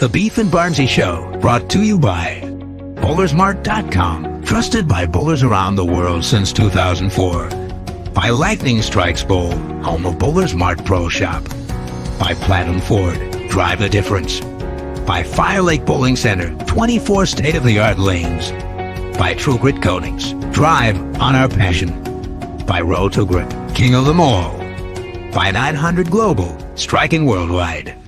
The Beef and Barnsey Show, brought to you by Bowlersmart.com, trusted by bowlers around the world since 2004. By Lightning Strikes Bowl, home of Bowlers Mart Pro Shop. By Platinum Ford, drive the difference. By Fire Lake Bowling Center, 24 state-of-the-art lanes. By True Grit Coatings, drive on our passion. By Roll to Grip, king of them all. By 900 Global, striking worldwide.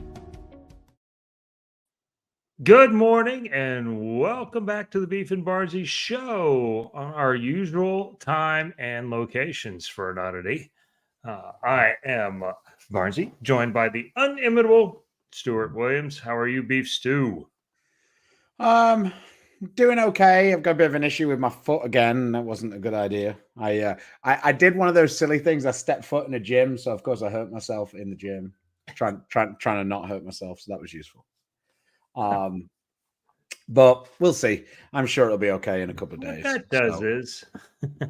Good morning and welcome back to the Beef and Barnsey Show on our usual time and locations for an oddity. I am Barnsey, joined by the unimitable Stuart Williams. How are you, Beef Stew? Doing okay. I've got a bit of an issue with my foot again. That wasn't a good idea. I did one of those silly things. I stepped foot in a gym, so of course I hurt myself in the gym. Trying to not hurt myself, so that was useful. But we'll see. I'm sure it'll be okay in a couple of days. What that is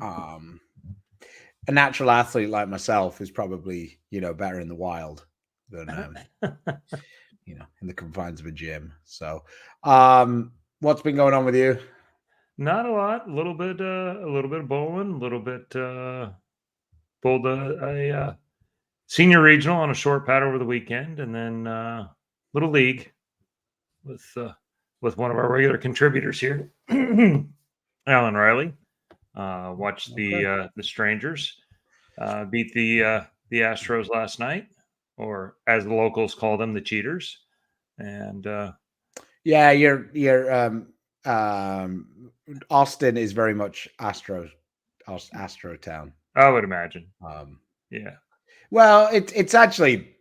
a natural athlete like myself is probably, better in the wild than, in the confines of a gym. So, what's been going on with you? not a lot. A little bit of bowling, a little bit bowled a senior regional on a short pad over the weekend, and then little league with one of our regular contributors here, Alan Riley. Watched the Strangers beat the Astros last night, or as the locals call them, the Cheaters. And your Austin is very much Astro town. I would imagine. Yeah. Well, it's actually,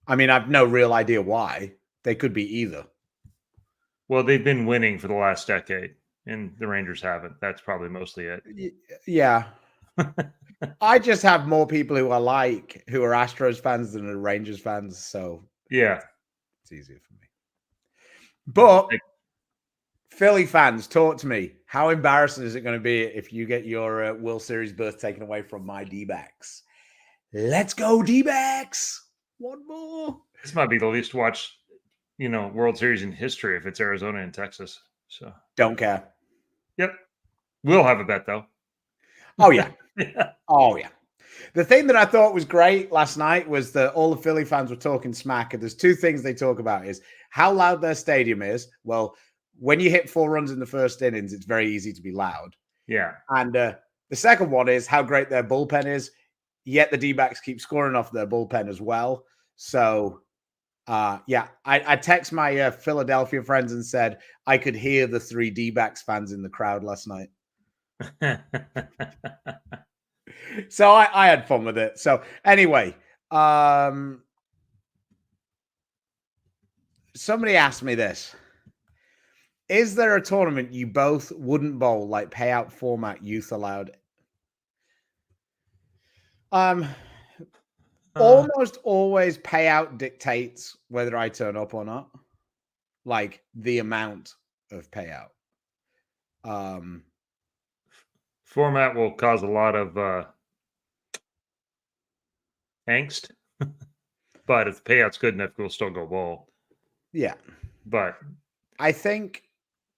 I've no real idea why. They could be either. Well, they've been winning for the last decade, and the Rangers haven't. That's probably mostly it. Yeah. I just have more people who are Astros fans than are Rangers fans, so yeah, it's easier for me. But Philly fans, talk to me. How embarrassing is it going to be if you get your World Series berth taken away from my D-backs? Let's go, D-backs! One more. This might be the least watched, World Series in history if it's Arizona and Texas. So don't care. Yep. We'll have a bet though. Oh yeah. Oh yeah. The thing that I thought was great last night was that all the Philly fans were talking smack, and there's two things they talk about is how loud their stadium is. Well, when you hit 4 runs in the first innings, it's very easy to be loud. Yeah. And the second one is how great their bullpen is, yet the D-backs keep scoring off their bullpen as well. So I text my Philadelphia friends and said I could hear the 3 D-backs fans in the crowd last night. So I had fun with it. So anyway, somebody asked me this. Is there a tournament you both wouldn't bowl, like payout format youth allowed? Almost always payout dictates whether I turn up or not. Like the amount of payout. Format will cause a lot of angst, but if the payout's good enough, we'll still go bowl. Yeah. But I think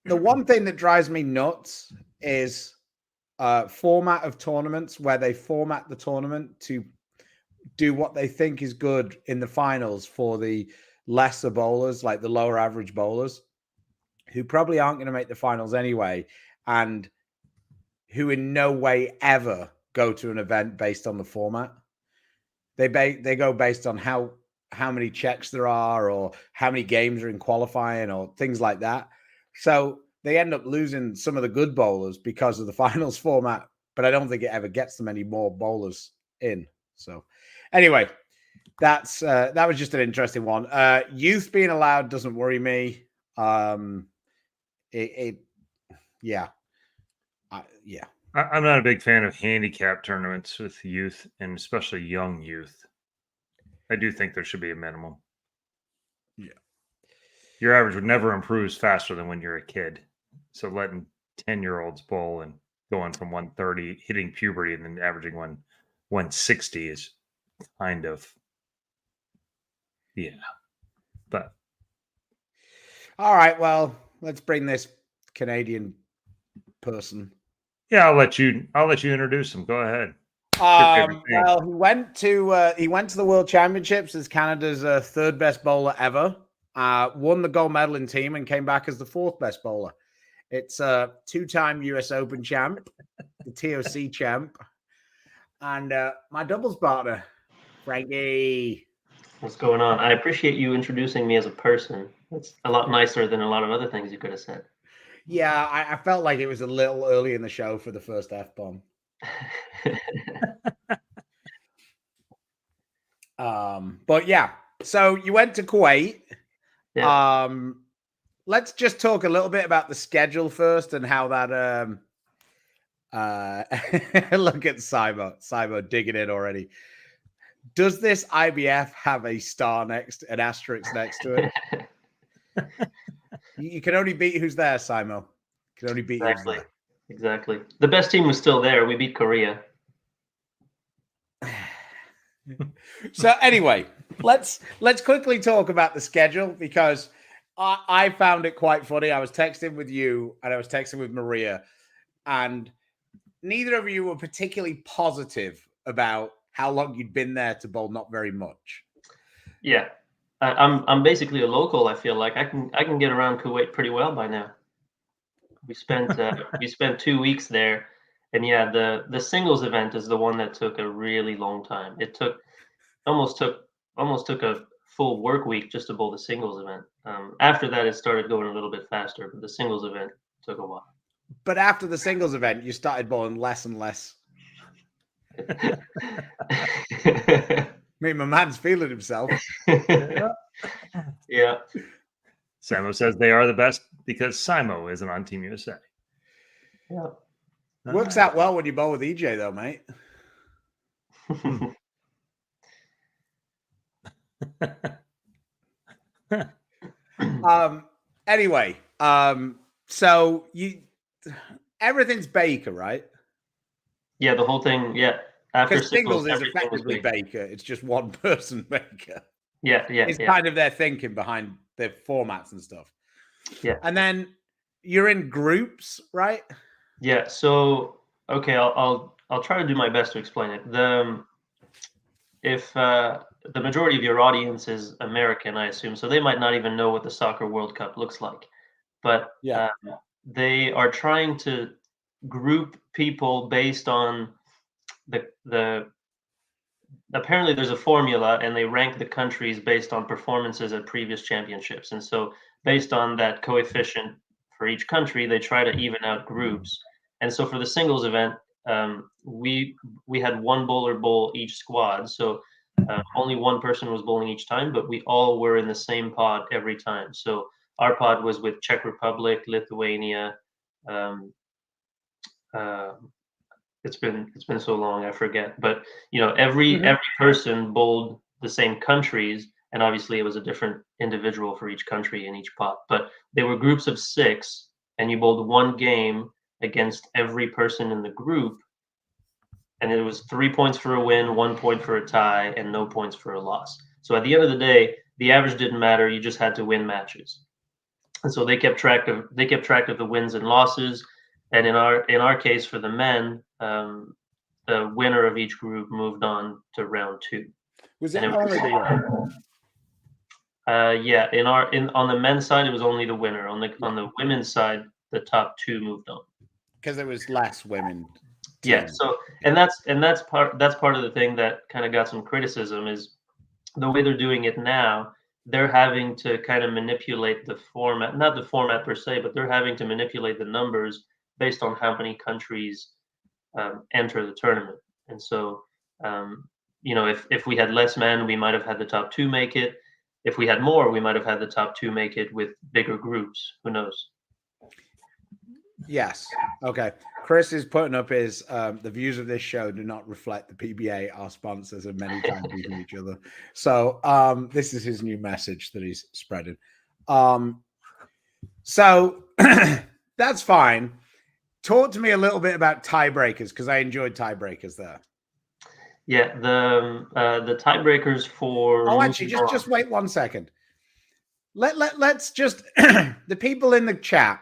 the one thing that drives me nuts is format of tournaments where they format the tournament to do what they think is good in the finals for the lesser bowlers, like the lower average bowlers, who probably aren't going to make the finals anyway, and who in no way ever go to an event based on the format. They go based on how many checks there are, or how many games are in qualifying, or things like that. So they end up losing some of the good bowlers because of the finals format, but I don't think it ever gets them any more bowlers in. So anyway, that was just an interesting one. Youth being allowed doesn't worry me. Yeah. I'm not a big fan of handicap tournaments with youth, and especially young youth. I do think there should be a minimum. Yeah. Your average would never improve faster than when you're a kid. So letting 10-year-olds bowl and going from 130, hitting puberty, and then averaging 160 is kind of, yeah. But All right, well, let's bring this Canadian person. Yeah, I'll let you introduce him. Go ahead. favorite thing. Well, he went to the World Championships as Canada's third best bowler ever. Won the gold medal in team and came back as the fourth best bowler. It's a two-time US Open champ, the TOC champ, and my doubles partner, Frankie. What's going on? I appreciate you introducing me as a person. That's a lot nicer than a lot of other things you could have said. Yeah, I felt like it was a little early in the show for the first F-bomb. But yeah, so you went to Kuwait. Yeah. Let's just talk a little bit about the schedule first and how that look at Cybo digging in already. Does this IBF have a star an asterisk next to it? You can only beat who's there, Simo. You can only beat who's there. Exactly. The best team was still there. We beat Korea. So anyway, let's quickly talk about the schedule because I found it quite funny. I was texting with you and I was texting with Maria, and neither of you were particularly positive about how long you'd been there to bowl not very much. Yeah. I'm basically a local. I feel like I can get around Kuwait pretty well by now. We spent 2 weeks there, and yeah, the singles event is the one that took a really long time. It almost took a full work week just to bowl the singles event. After that, it started going a little bit faster, but the singles event took a while. But after the singles event, you started bowling less and less. I mean, my man's feeling himself. Yeah. Simo says they are the best because Simo isn't on Team USA. Yeah. Works out well when you bowl with EJ, though, mate. Anyway, so everything's Baker, right? Yeah, the whole thing. Yeah. After singles is everything was effectively big. Baker. It's just one person Baker. Yeah. It's kind of their thinking behind the formats and stuff. Yeah. And then you're in groups, right? Yeah. So okay, I'll try to do my best to explain it. If the majority of your audience is American, I assume, so they might not even know what the Soccer World Cup looks like. But yeah, they are trying to group people based on the apparently there's a formula, and they rank the countries based on performances at previous championships. And so based on that coefficient for each country, they try to even out groups. And so for the singles event, we had one bowler bowl each squad. So only one person was bowling each time, but we all were in the same pod every time. So our pod was with Czech Republic, Lithuania. It's been so long, I forget. But every person bowled the same countries, and obviously it was a different individual for each country in each pot. But they were groups of 6, and you bowled one game against every person in the group, and it was 3 points for a win, 1 point for a tie, and no points for a loss. So at the end of the day, the average didn't matter. You just had to win matches. And so they kept track of the wins and losses. And in our case, for the men, the winner of each group moved on to round 2. Was it only the winner? Yeah, on the men's side, it was only the winner. On the women's side, the top 2 moved on because there was less women. Yeah. So that's part of the thing that kind of got some criticism is the way they're doing it now. They're having to kind of manipulate the format, not the format per se, but they're having to manipulate the numbers based on how many countries enter the tournament. And so, if we had less men, we might have had the top 2 make it. If we had more, we might have had the top 2 make it with bigger groups. Who knows? Yes. Okay. Chris is putting up his the views of this show do not reflect the PBA. Our sponsors are many times beating each other. So this is his new message that he's spreading. So that's fine. Talk to me a little bit about tiebreakers because I enjoyed tiebreakers there. Yeah, the tiebreakers for. Oh, actually, just wait 1 second. let's just the people in the chat.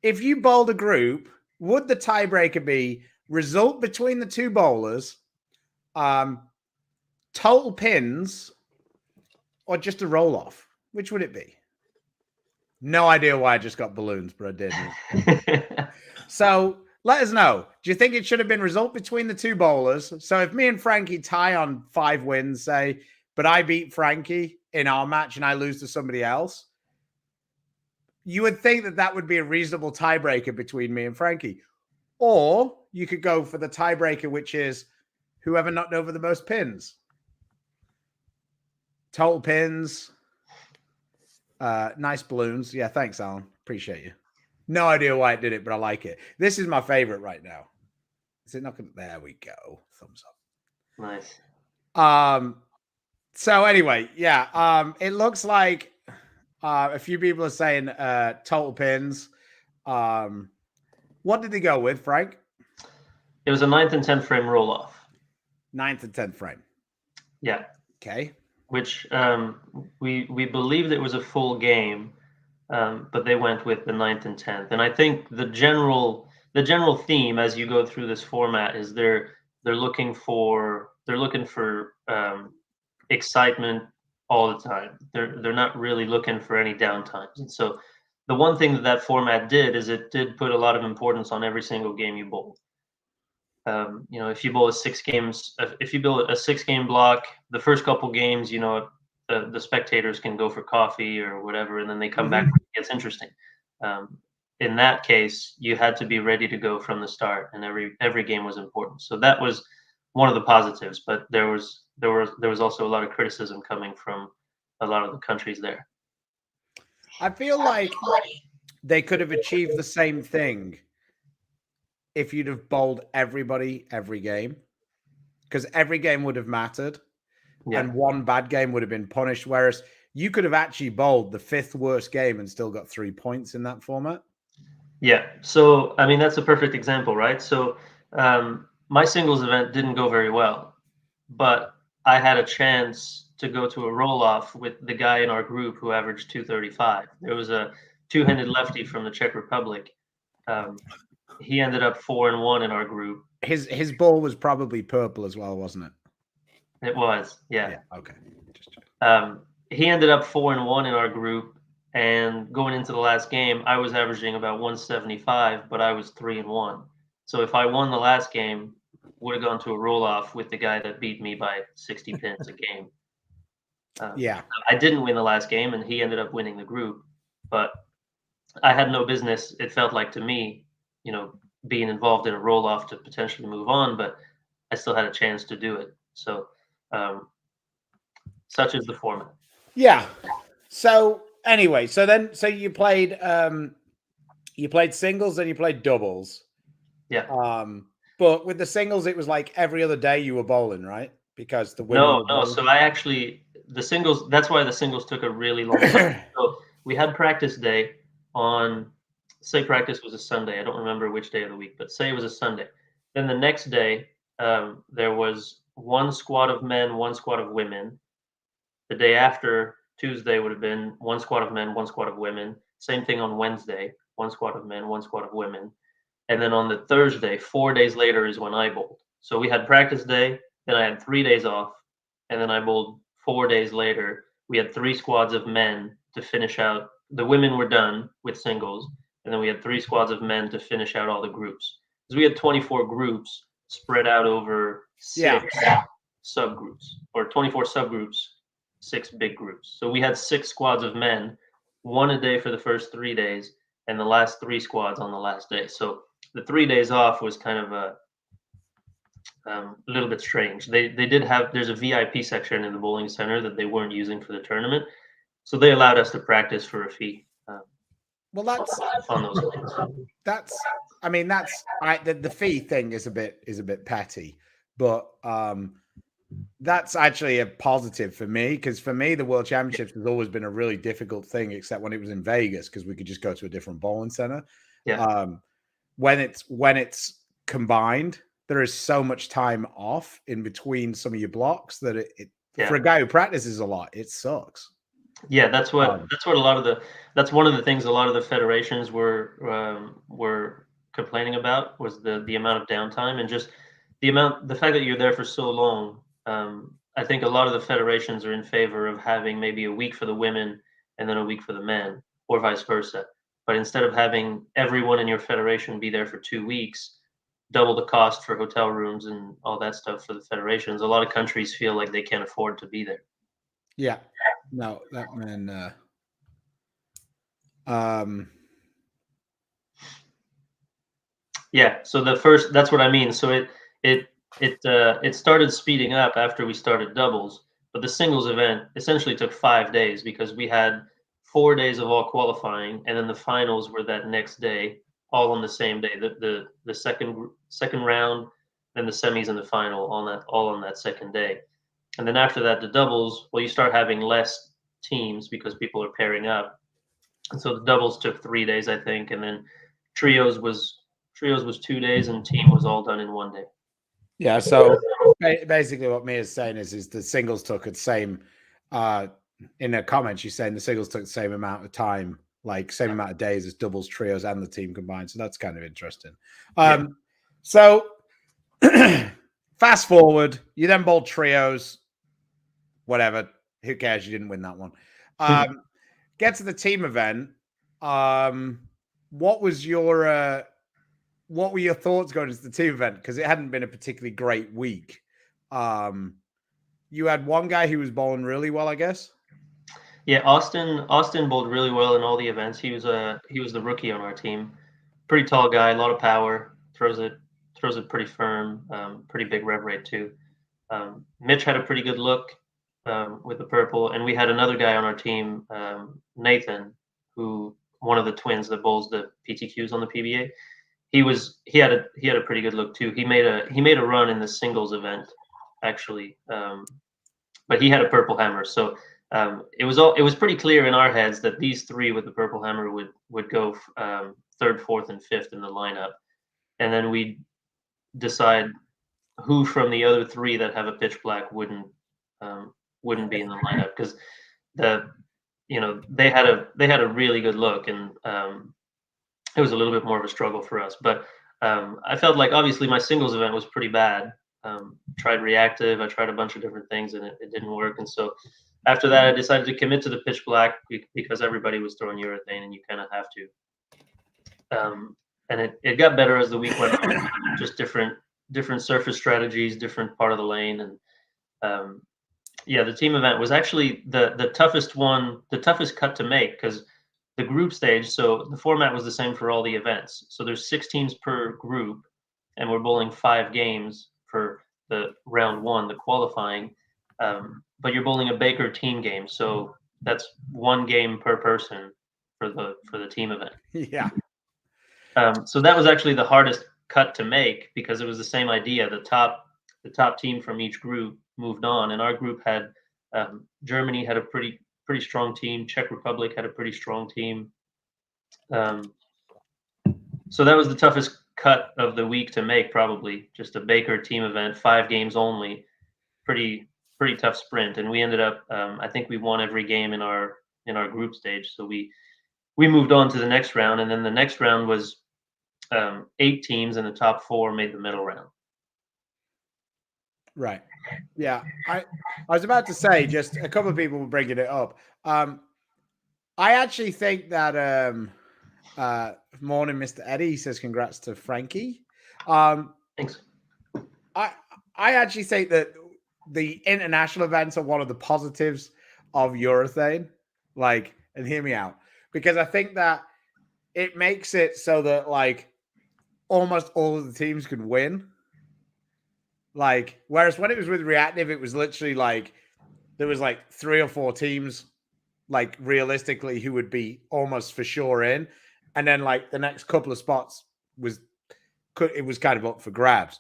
If you bowled a group, would the tiebreaker be result between the two bowlers, total pins, or just a roll off? Which would it be? No idea why I just got balloons, but I did. So let us know. Do you think it should have been result between the two bowlers? So if me and Frankie tie on 5 wins, say, but I beat Frankie in our match and I lose to somebody else, you would think that that would be a reasonable tiebreaker between me and Frankie. Or you could go for the tiebreaker, which is whoever knocked over the most pins. Total pins. Nice balloons. Yeah, thanks, Alan. Appreciate you. No idea why it did it, but I like it. This is my favorite right now. Is it not going to? There we go. Thumbs up. Nice. So anyway, yeah. It looks like a few people are saying total pins. What did they go with, Frank? It was a 9th and 10th frame roll off. 9th and 10th frame. Yeah. Okay. Which we believed it was a full game, but they went with the 9th and 10th. And I think the general theme as you go through this format is they're looking for excitement all the time. They're not really looking for any downtimes. And so the one thing that format did is it did put a lot of importance on every single game you bowl. If you bowl if you build a 6-game block, the first couple games, the spectators can go for coffee or whatever, and then they come back when it gets interesting. In that case, you had to be ready to go from the start, and every game was important. So that was one of the positives, but there was also a lot of criticism coming from a lot of the countries there. I feel like they could have achieved the same thing if you'd have bowled everybody every game, because every game would have mattered, and one bad game would have been punished. Whereas you could have actually bowled the 5th worst game and still got 3 points in that format. Yeah. So, I mean, that's a perfect example, right? So my singles event didn't go very well, but I had a chance to go to a roll-off with the guy in our group who averaged 235. There was a 2-handed lefty from the Czech Republic. He ended up 4-1 in our group. His ball was probably purple as well, wasn't it? It was, yeah. Okay. He ended up 4-1 in our group, and going into the last game, I was averaging about 175, but I was 3-1. So if I won the last game, would have gone to a roll-off with the guy that beat me by 60 pins a game. I didn't win the last game, and he ended up winning the group, but I had no business, it felt like to me, being involved in a roll-off to potentially move on, but I still had a chance to do it. So such is the format. Yeah. So anyway, so you played singles and you played doubles. Yeah. But with the singles, it was like every other day you were bowling, right? Because the women no. So the singles. That's why the singles took a really long time. So we had practice day on. Say practice was a Sunday. I don't remember which day of the week, but say it was a Sunday. Then the next day, there was 1 squad of men, 1 squad of women. The day after, Tuesday, would have been 1 squad of men, 1 squad of women. Same thing on Wednesday, 1 squad of men, 1 squad of women. And then on the Thursday, 4 days later is when I bowled. So we had practice day, then I had 3 days off, and then I bowled 4 days later. We had 3 squads of men to finish out. The women were done with singles. And then we had 3 squads of men to finish out all the groups. Because we had 24 groups spread out over 6 subgroups, or 24 subgroups, 6 big groups. So we had 6 squads of men, 1 a day for the first 3 days, and the last 3 squads on the last day. So the 3 days off was kind of a little bit strange. They did have, there's a VIP section in the bowling center that they weren't using for the tournament. So they allowed us to practice for a fee. Well, that's on those things. The fee thing is a bit petty, but that's actually a positive for me, because for me the World Championships has always been a really difficult thing, except when it was in Vegas, because we could just go to a different bowling center. When it's combined, there is so much time off in between some of your blocks that it for a guy who practices a lot, it sucks. Yeah, that's what that's one of the things a lot of the federations were complaining about was the amount of downtime and just the fact that you're there for so long. I think a lot of the federations are in favor of having maybe a week for the women and then a week for the men, or vice versa. But instead of having everyone in your federation be there for 2 weeks, double the cost for hotel rooms and all that stuff for the federations, a lot of countries feel like they can't afford to be there. Yeah. No, that man. Um. Yeah, so that's what I mean. So it started speeding up after we started doubles, but the singles event essentially took 5 days because we had 4 days of all qualifying, and then the finals were that next day, all on the same day. The second round, then the semis and the final all on that second day, and then after that the doubles. Well, you start having less teams because people are pairing up, and so the doubles took 3 days, I think, and then trios was trios was 2 days, and team was all done in one day. Yeah. So basically, what Mia's saying is the singles took the same. In her comments, she's saying the singles took the same amount of time, like same amount of days as doubles, trios, and the team combined. So that's kind of interesting. So fast forward, you then bowled trios. Whatever. Who cares? You didn't win that one. Get to the team event. What was your what were your thoughts going into the team event? Because it hadn't been a particularly great week. You had one guy who was bowling really well, I guess. Yeah, Austin bowled really well in all the events. He was the rookie on our team. Pretty tall guy, a lot of power. Throws it pretty firm. Pretty big rev rate too. Mitch had a pretty good look with the purple, and we had another guy on our team, Nathan, who one of the twins that bowls the PTQs on the PBA. He had a pretty good look too. He made a run in the singles event actually, but he had a purple hammer. So it was pretty clear in our heads that these three with the purple hammer would go third, fourth, and fifth in the lineup, and then we'd decide who from the other three that have a pitch black wouldn't be in the lineup because they had a really good look, and it was a little bit more of a struggle for us. But I felt like obviously my singles event was pretty bad. Tried reactive, I tried a bunch of different things, and it didn't work. And so after that, I decided to commit to the pitch black because everybody was throwing urethane, and you kind of have to. And it got better as the week went on. Just different surface strategies, different part of the lane, and yeah, the team event was actually the toughest cut to make because the group stage. So the format was the same for all the events. So there's 6 teams per group, and we're bowling 5 games for the round 1, the qualifying. But you're bowling a Baker team game, so that's 1 game per person for the team event. Yeah. So that was actually the hardest cut to make because it was the same idea. The top team from each group moved on, and our group had Germany had a pretty strong team. Czech Republic had a pretty strong team. So that was the toughest cut of the week to make, probably just a Baker team event, 5 games only, pretty tough sprint. And we ended up, I think we won every game in our group stage. So we moved on to the next round, and then the next round was 8 teams, and the top 4 made the middle round. Right. Yeah. I was about to say, just a couple of people were bringing it up. I actually think that morning, Mr. Eddie says congrats to Frankie. Thanks. I actually think that the international events are one of the positives of urethane. Like, and hear me out, because I think that it makes it so that like almost all of the teams could win. Like, whereas when it was with reactive, it was literally like there was like 3 or 4 teams, like realistically, who would be almost for sure in, and then like the next couple of spots was kind of up for grabs.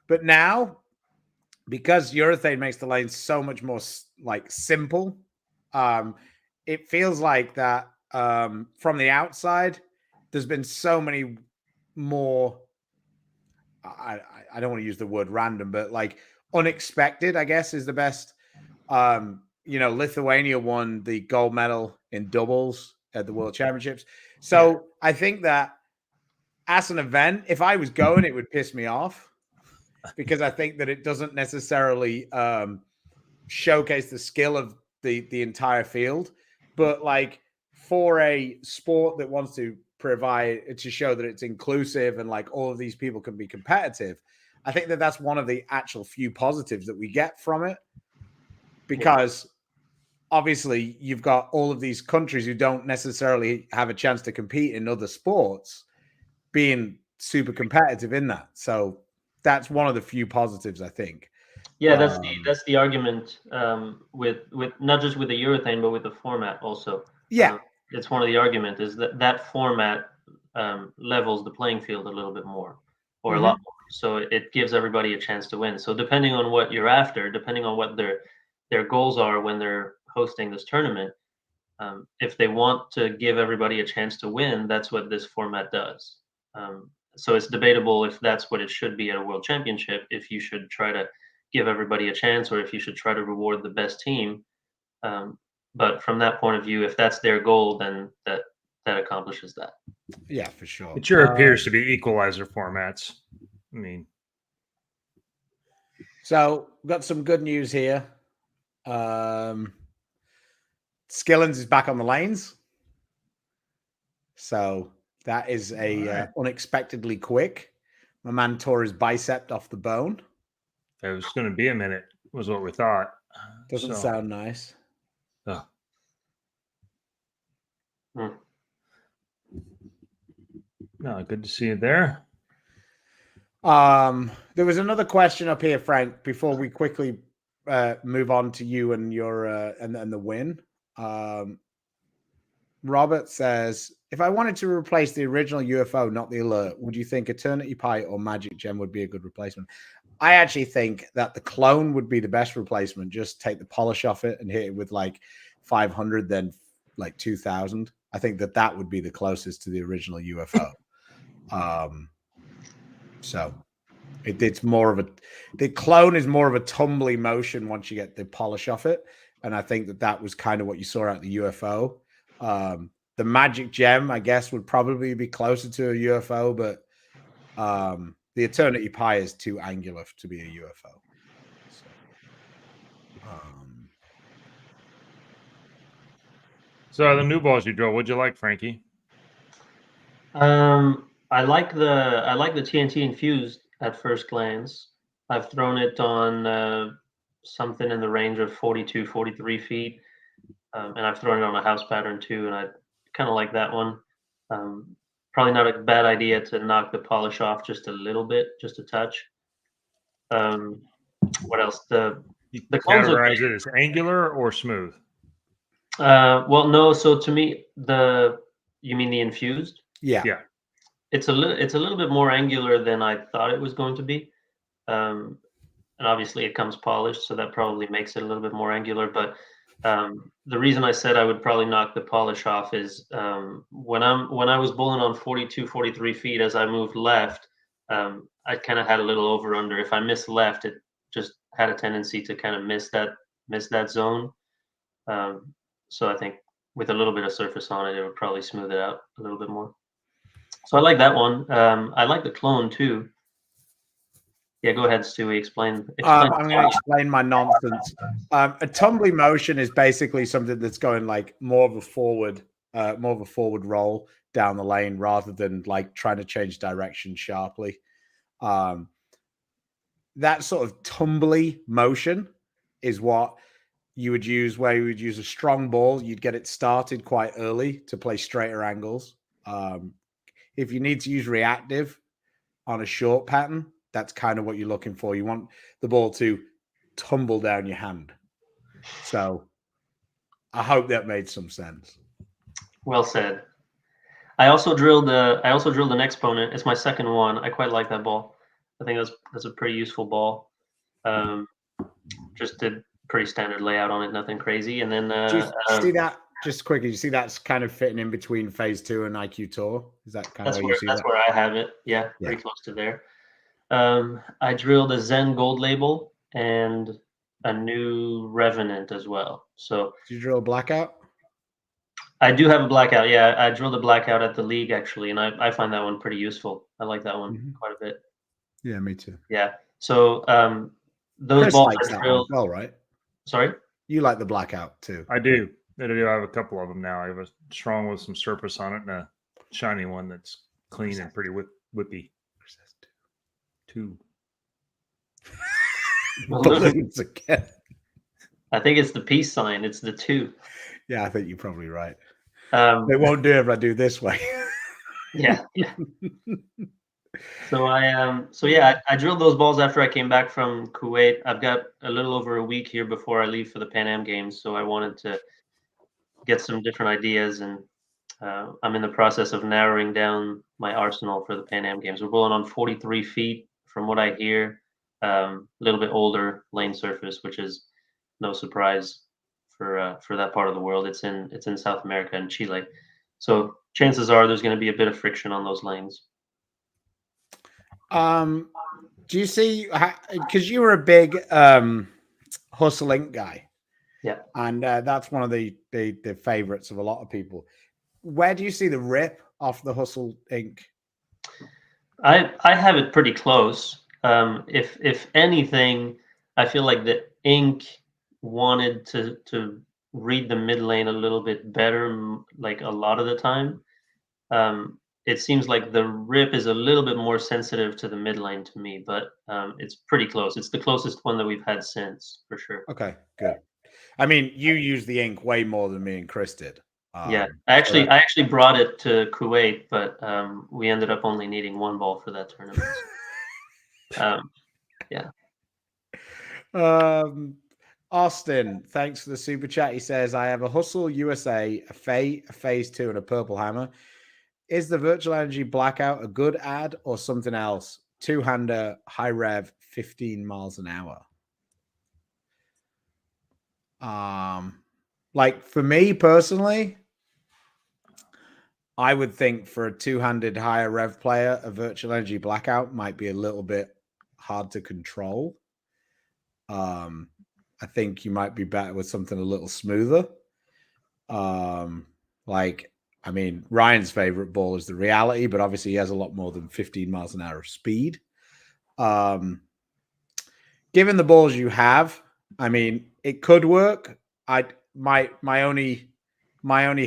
But now, because urethane makes the lane so much more like simple, it feels like that from the outside, there's been so many more. I don't want to use the word random, but like unexpected, I guess, is the best Lithuania won the gold medal in doubles at the World Championships. So I think that as an event, if I was going, it would piss me off because I think that it doesn't necessarily showcase the skill of the entire field. But like for a sport that wants to provide to show that it's inclusive and like all of these people can be competitive, I think that that's one of the actual few positives that we get from it, because obviously you've got all of these countries who don't necessarily have a chance to compete in other sports being super competitive in that. So that's one of the few positives, I think. Yeah, that's the argument with not just with the urethane, but with the format also. Yeah. It's one of the arguments is that format levels the playing field a little bit more, or a lot more. So it gives everybody a chance to win. So depending on what you're after, depending on what their goals are when they're hosting this tournament, if they want to give everybody a chance to win, that's what this format does. So it's debatable if that's what it should be at a world championship, if you should try to give everybody a chance or if you should try to reward the best team. But from that point of view, if that's their goal, then that accomplishes that. Yeah, for sure. It sure appears to be equalizer formats. I mean, so we've got some good news here. Skillins is back on the lanes. So that is unexpectedly quick. My man tore his bicep off the bone. it was going to be a minute, was what we thought. Doesn't sound nice. Oh. No, good to see you there. There was another question up here, Frank, before we quickly move on to you and your and the win. Robert says, if I wanted to replace the original UFO, not the alert, would you think Eternity Pie or Magic Gem would be a good replacement? I actually think that the clone would be the best replacement. Just take the polish off it and hit it with like 500, then like 2000. I think that would be the closest to the original UFO. So it's more of the clone is more of a tumbly motion once you get the polish off it. And I think that was kind of what you saw at the UFO. The Magic Gem, I guess, would probably be closer to a UFO, but the Eternity Pie is too angular to be a UFO. So the new balls you drove, what'd you like, Frankie? I like the TNT infused at first glance. I've thrown it on something in the range of 42, 43 feet. And I've thrown it on a house pattern too, and I kind of like that one. Probably not a bad idea to knock the polish off just a little bit, just a touch. What else? The categorize it as angular or smooth? Well, no. So to me, you mean the infused? Yeah. It's a little bit more angular than I thought it was going to be. And obviously it comes polished, so that probably makes it a little bit more angular. But the reason I said I would probably knock the polish off is when I was bowling on 42, 43 feet, as I moved left, I kind of had a little over under. If I missed left, it just had a tendency to kind of miss that zone. So I think with a little bit of surface on it, it would probably smooth it out a little bit more. So I like that one. I like the clone too. Yeah, go ahead, Stewie. Explain. I'm going to explain my nonsense. A tumbly motion is basically something that's going like more of a forward roll down the lane rather than like trying to change direction sharply. That sort of tumbly motion is what you would use, where you would use a strong ball. You'd get it started quite early to play straighter angles. If you need to use reactive on a short pattern, that's kind of what you're looking for. You want the ball to tumble down your hand. So I hope that made some sense. Well said. I also drilled an exponent. It's my second one. I quite like that ball. I think that's a pretty useful ball. Just did pretty standard layout on it, nothing crazy. And then see that just quickly. You see that's kind of fitting in between phase 2 and IQ Tour. Is that kind of where you see that's that? where I have it. Yeah, pretty close to there. I drilled a Zen gold label and a new Revenant as well. So Did you drill a blackout? I do have a blackout. Yeah, I drilled a blackout at the league actually, and I find that one pretty useful. I like that one quite a bit. Yeah, me too. Yeah. So those Chris balls likes are that one drilled. as well, right? Sorry. You like the blackout too. I do. I do. I have a couple of them now. I have a strong with some surface on it and a shiny one that's clean and pretty whippy. Two. Balloons again. I think it's the peace sign. It's the 2. Yeah, I think you're probably right. It won't do if I do this way. Yeah. So I drilled those balls after I came back from Kuwait. I've got a little over a week here before I leave for the Pan Am Games, so I wanted to get some different ideas, and I'm in the process of narrowing down my arsenal for the Pan Am Games. We're bowling on 43 feet, from what I hear, a little bit older lane surface, which is no surprise for that part of the world. It's in South America and Chile, so chances are there's going to be a bit of friction on those lanes. Do you see, because you were a big Hustle Inc. guy, Yeah, and that's one of the favorites of a lot of people. Where do you see the rip off the Hustle Inc.? I have it pretty close. If anything, I feel like the ink wanted to read the mid lane a little bit better, like a lot of the time. It seems like the rip is a little bit more sensitive to the mid lane to me, but it's pretty close. It's the closest one that we've had since, for sure. Okay, good. I mean, you use the ink way more than me and Chris did. Yeah, I actually brought it to Kuwait, but we ended up only needing 1 ball for that tournament. Yeah. Austin, thanks for the super chat. He says, I have a Hustle USA, a Phase 2, and a Purple Hammer. Is the Virtual Energy Blackout a good ad or something else? 2-hander, high rev, 15 miles an hour. Like for me personally, I would think for a 2-handed higher rev player, a Virtual Energy Blackout might be a little bit hard to control. I think you might be better with something a little smoother. I mean, Ryan's favorite ball is the Reality, but obviously he has a lot more than 15 miles an hour of speed. Given the balls you have, I mean, it could work. My only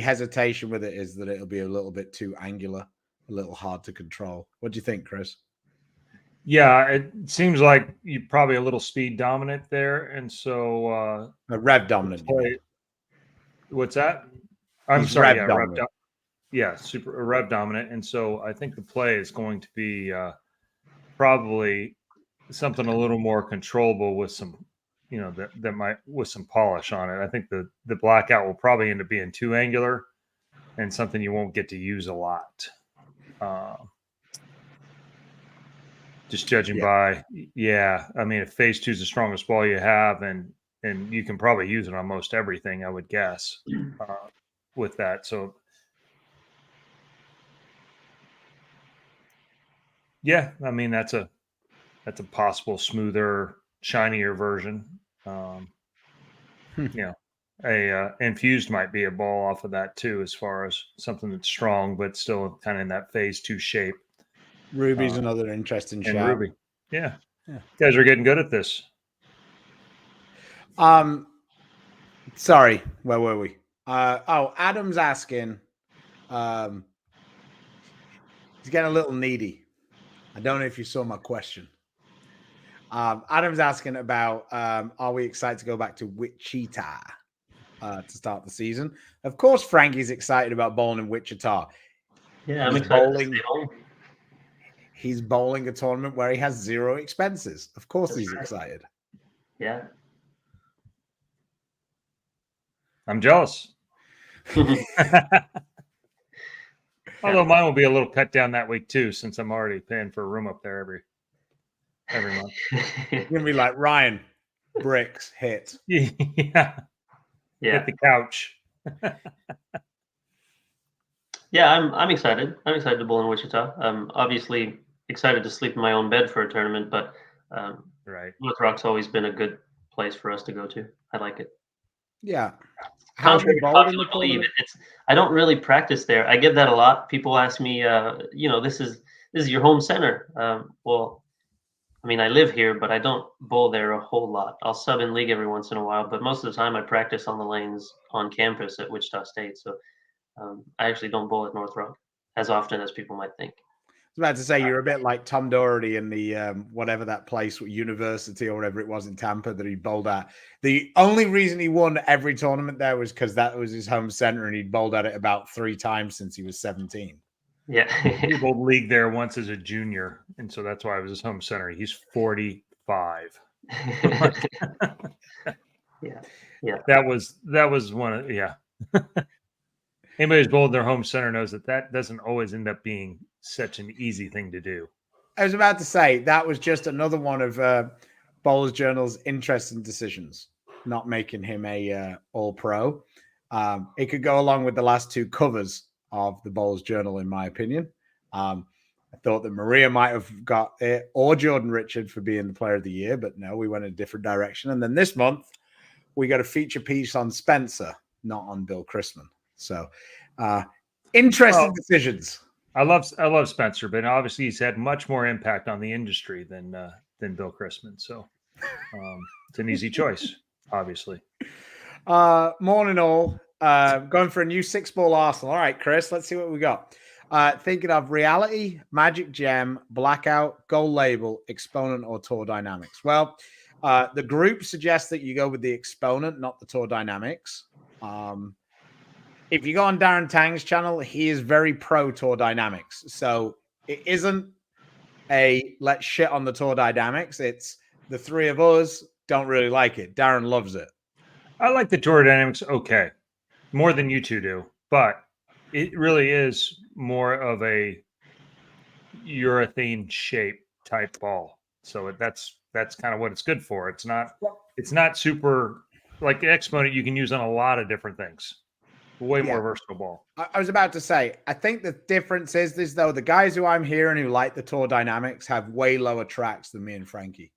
hesitation with it is that it'll be a little bit too angular, a little hard to control. What do you think, Chris? Yeah, it seems like you're probably a little speed dominant there, and so rev dominant. What's that? I'm sorry, rev dominant. Super rev dominant, and so I think the play is going to be probably something a little more controllable with some, that might with some polish on it. I think the blackout will probably end up being too angular and something you won't get to use a lot. Just judging by, I mean, if Phase 2 is the strongest ball you have, and you can probably use it on most everything, I would guess, with that. So, yeah, I mean, that's a possible smoother, shinier version. A infused might be a ball off of that too, as far as something that's strong but still kind of in that Phase 2 shape. Ruby's another interesting shot. Ruby, yeah, you guys are getting good at this. Sorry, where were we? Adam's asking. He's getting a little needy. I don't know if you saw my question. Adam's asking about are we excited to go back to Wichita to start the season? Of course, Frankie's excited about bowling in Wichita. Yeah, I'm excited to stay home. He's bowling a tournament where he has 0 expenses. Of course, he's excited. Yeah. I'm jealous. Although mine will be a little cut down that week too, since I'm already paying for a room up there every month. You're gonna be like, Ryan, bricks hit. Yeah. Hit the couch. Yeah, I'm excited. I'm excited to bowl in Wichita. I'm obviously excited to sleep in my own bed for a tournament, but right. North Rock's always been a good place for us to go to. I like it. Yeah. How have Contrary you to bowled in popular the belief, tournament? I don't really practice there. I get that a lot. People ask me, this is your home center. Well, I mean, I live here, but I don't bowl there a whole lot. I'll sub in league every once in a while, but most of the time I practice on the lanes on campus at Wichita State. So I actually don't bowl at North Rock as often as people might think. I was about to say you're a bit like Tom Doherty in the whatever that place, university or whatever it was in Tampa that he bowled at. The only reason he won every tournament there was because that was his home center, and he'd bowled at it about 3 times since he was 17. Yeah. He bowled league there once as a junior, and so that's why it was his home center. He's 45. Yeah. That was one of Anybody who's bowled their home center knows that doesn't always end up being such an easy thing to do. I was about to say that was just another one of Bowlers Journal's interesting decisions, not making him a all-pro. It could go along with the last 2 covers of the Bowlers Journal, in my opinion. I thought that Maria might have got it, or Jordan Richard for being the player of the year, but no, we went in a different direction. And then this month, we got a feature piece on Spencer, not on Bill Chrisman. So interesting decisions. I love Spencer, but obviously he's had much more impact on the industry than Bill Chrisman. So it's an easy choice, obviously. Morning all. Going for a new 6-ball Arsenal. All right, Chris, let's see what we got. Thinking of Reality, Magic Gem, Blackout, Gold Label, Exponent, or Tour Dynamics. Well, the group suggests that you go with the Exponent, not the Tour Dynamics. If you go on Darren Tang's channel, he is very pro Tour Dynamics. So it isn't a let's shit on the Tour Dynamics. It's the 3 of us don't really like it. Darren loves it. I like the Tour Dynamics okay, more than you two do, but it really is more of a urethane shape type ball. So that's kind of what it's good for. It's not super like the Exponent you can use on a lot of different things. Way more versatile ball. I was about to say, I think the difference is this, though. The guys who I'm hearing who like the Tour Dynamics have way lower tracks than me and Frankie.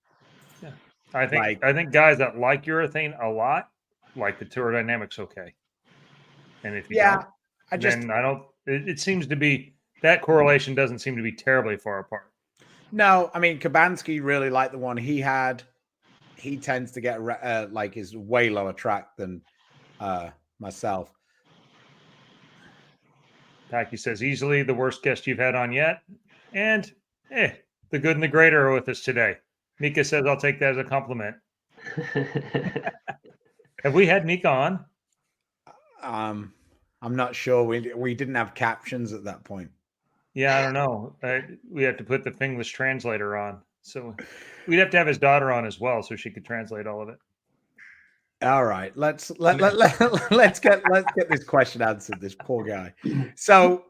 Yeah. I think guys that like urethane a lot like the Tour Dynamics okay. And if you don't, it seems to be that correlation doesn't seem to be terribly far apart. No, I mean, Kabansky really liked the one he had. He tends to get like his way lower track than myself. Taki says, easily the worst guest you've had on yet. And the good and the great are with us today. Mika says, I'll take that as a compliment. Have we had Mika on? I'm not sure. We didn't have captions at that point. Yeah, I don't know. We have to put the Finglish translator on. So we'd have to have his daughter on as well so she could translate all of it. All right, let's get this question answered. This poor guy. So,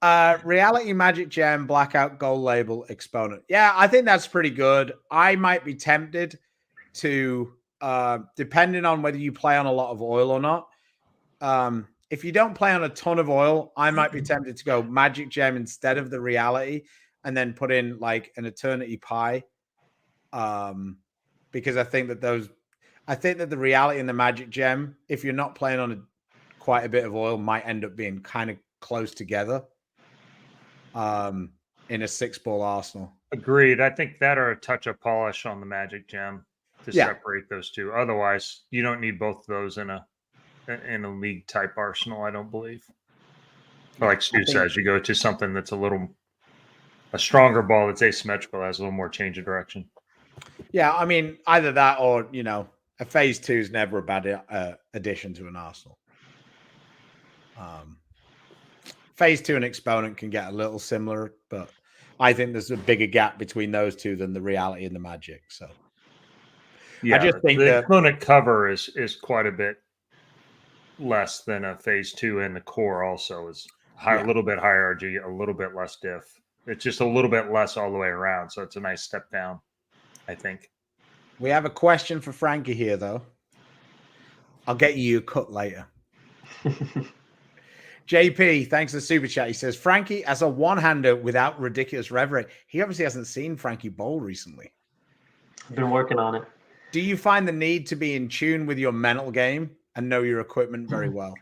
Reality, Magic Gem, Blackout, Gold Label, Exponent. Yeah, I think that's pretty good. I might be tempted to, depending on whether you play on a lot of oil or not. If you don't play on a ton of oil, I might be tempted to go Magic Gem instead of the Reality, and then put in like an Eternity Pie, because I think that the Reality and the Magic Gem, if you're not playing on quite a bit of oil, might end up being kind of close together in a 6-ball Arsenal. Agreed. I think that or a touch of polish on the Magic Gem to separate those two. Otherwise, you don't need both of those in a league type Arsenal, I don't believe. Like Stu says, you go to something that's a stronger ball that's asymmetrical, has a little more change of direction. Yeah, I mean, either that or, a phase 2 is never a bad addition to an Arsenal. Phase 2 and Exponent can get a little similar, but I think there's a bigger gap between those two than the Reality and the Magic. So, yeah, I just think the Exponent cover is quite a bit less than a phase 2, and the core also is a little bit higher RG, a little bit less diff. It's just a little bit less all the way around, so it's a nice step down, I think. We have a question for Frankie here, though. I'll get you a cut later. JP, thanks for the super chat. He says, Frankie, as a one-hander without ridiculous rev rate. He obviously hasn't seen Frankie bowl recently. I've been working on it. Do you find the need to be in tune with your mental game and know your equipment very well?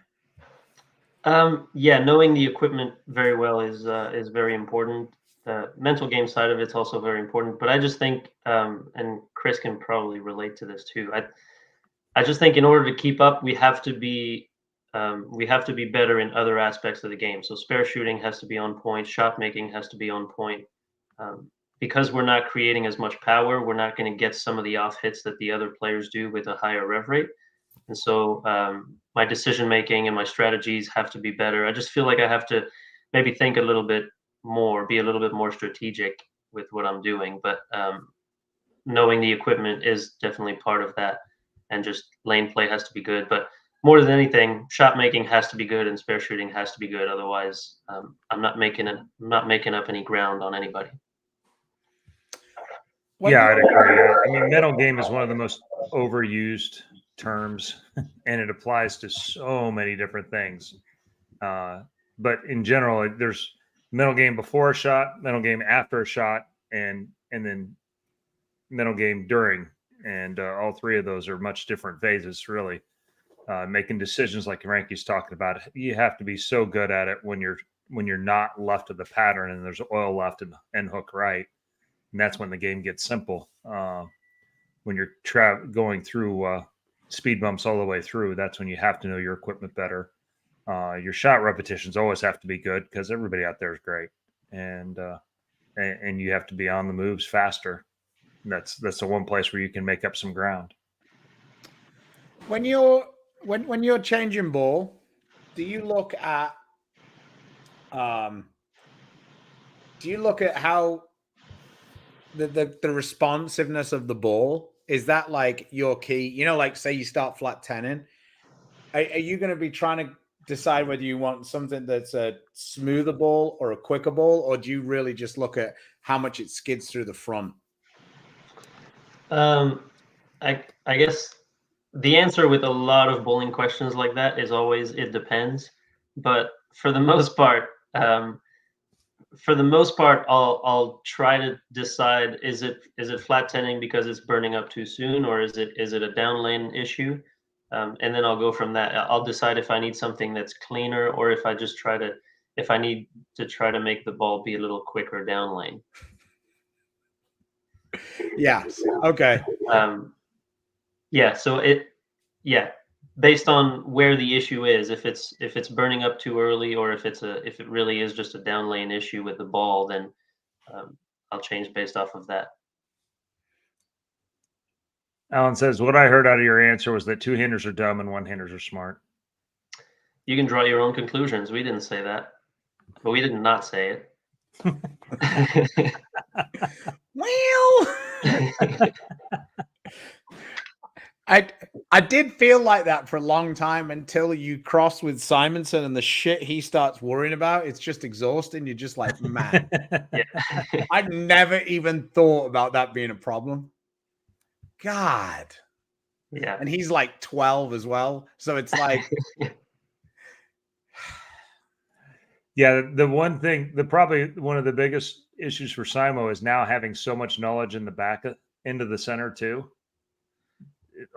Yeah, knowing the equipment very well is very important. The mental game side of it's also very important. But I just think, and Chris can probably relate to this too. I just think in order to keep up, we have to be better in other aspects of the game. So spare shooting has to be on point. Shot making has to be on point. Because we're not creating as much power, we're not going to get some of the off hits that the other players do with a higher rev rate. And so my decision making and my strategies have to be better. I just feel like I have to maybe think a little bit more, be a little bit more strategic with what I'm doing. But knowing the equipment is definitely part of that, and just lane play has to be good. But more than anything, shot making has to be good, and spare shooting has to be good. Otherwise, I'm not making up any ground on anybody. Yeah, I'd agree. I mean, mental game is one of the most overused terms, and it applies to so many different things. But in general, there's mental game before a shot, mental game after a shot, and then mental game during. And all three of those are much different phases, really. Making decisions like Frankie's talking about, you have to be so good at it when you're not left of the pattern and there's oil left and hook right. And that's when the game gets simple. When you're going through speed bumps all the way through, that's when you have to know your equipment better. Your shot repetitions always have to be good because everybody out there is great, and you have to be on the moves faster. That's the one place where you can make up some ground. When you're changing ball, do you look at how the responsiveness of the ball? Is that like your key? You know, like say you start flat 10ing, are you going to be trying to decide whether you want something that's a smoother ball or a quicker ball, or do you really just look at how much it skids through the front? I guess the answer with a lot of bowling questions like that is always it depends. But for the most part, I'll try to decide is it flat tending because it's burning up too soon, or is it a down lane issue, and then I'll go from that. I'll decide if I need something that's cleaner, or if I need to try to make the ball be a little quicker down lane. Yes. Okay. Yeah. So based on where the issue is, if it's burning up too early, or if it really is just a down lane issue with the ball, then I'll change based off of that. Alan says, what I heard out of your answer was that 2 handers are dumb and 1 handers are smart. You can draw your own conclusions. We didn't say that, but we did not say it. Well, I did feel like that for a long time until you cross with Simonson and the shit he starts worrying about. It's just exhausting. You're just like, man, I'd never even thought about that being a problem. God. Yeah. And he's like 12 as well. So it's like, yeah, the one thing, probably one of the biggest issues for Simo is now having so much knowledge in the back end of the center too.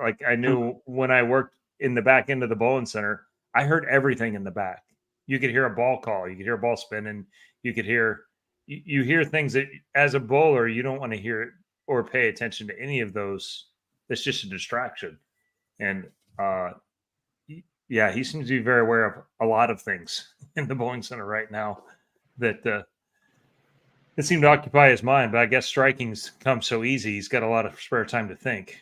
Like I knew when I worked in the back end of the bowling center, I heard everything in the back. You could hear a ball call, you could hear a ball spinning, you hear things that as a bowler you don't want to hear it or pay attention to any of those. It's just a distraction. And yeah, he seems to be very aware of a lot of things in the bowling center right now that it seemed to occupy his mind. But I guess striking's come so easy; he's got a lot of spare time to think.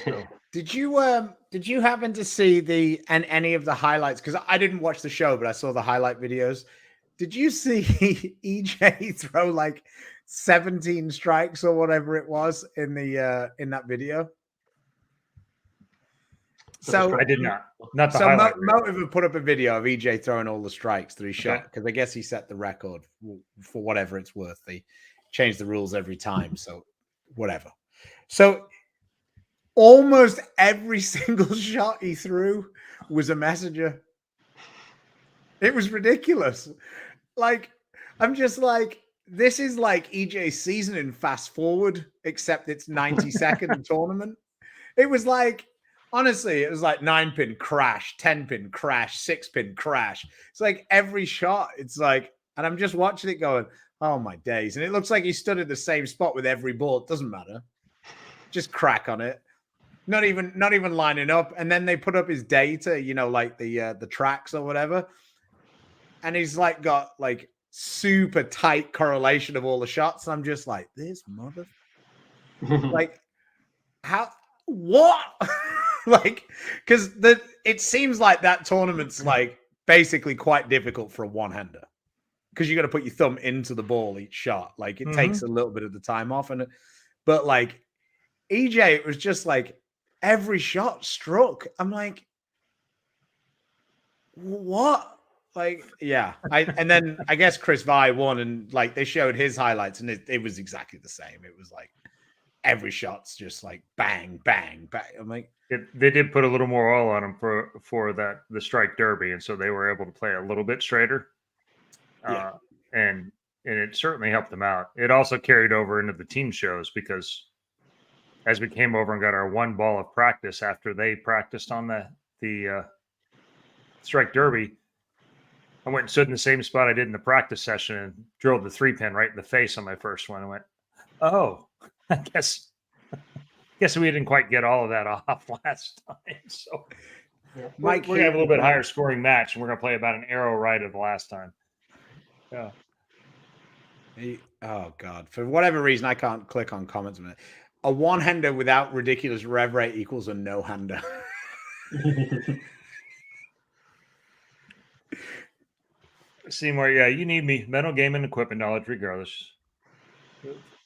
So. Did you happen to see any of the highlights? Because I didn't watch the show, but I saw the highlight videos. Did you see EJ throw like 17 strikes or whatever it was in that video? So I did not. Not the so highlight. Motive have put up a video of EJ throwing all the strikes that he shot, because I guess he set the record for whatever it's worth. They change the rules every time, so whatever. So almost every single shot he threw was a messenger. It was ridiculous. Like, I'm just like, this is like EJ's season in fast forward, except it's 90 second tournament. It was like, honestly, it was like 9-pin crash, 10-pin crash, 6-pin crash. It's like every shot, it's like, and I'm just watching it going, oh my days. And it looks like he stood at the same spot with every ball. It doesn't matter. Just crack on it. Not even lining up. And then they put up his data, you know, like the tracks or whatever. And he's like got like super tight correlation of all the shots. And I'm just like, this mother, like, how, what? Like, because it seems like that tournament's like basically quite difficult for a one-hander because you got to put your thumb into the ball each shot. Like, it takes a little bit of the time off. But like EJ, it was just like every shot struck. I'm like, what? Like, yeah. And then I guess Chris Vi won, and like they showed his highlights, and it was exactly the same. It was like every shot's just like bang, bang, bang. I'm like, they did put a little more oil on him for the strike derby, and so they were able to play a little bit straighter. Yeah. And it certainly helped them out. It also carried over into the team shows because as we came over and got our one ball of practice after they practiced on the strike derby, I went and stood in the same spot I did in the practice session and drilled the 3-pin right in the face on my first one. I went, oh, I guess we didn't quite get all of that off last time. So we're going to have a little bit higher scoring match, and we're going to play about an arrow right of the last time. Yeah. Oh, God. For whatever reason, I can't click on comments on it. A one-hander without ridiculous rev rate equals a no-hander. Seymour, yeah, you need me. Mental game and equipment knowledge, regardless,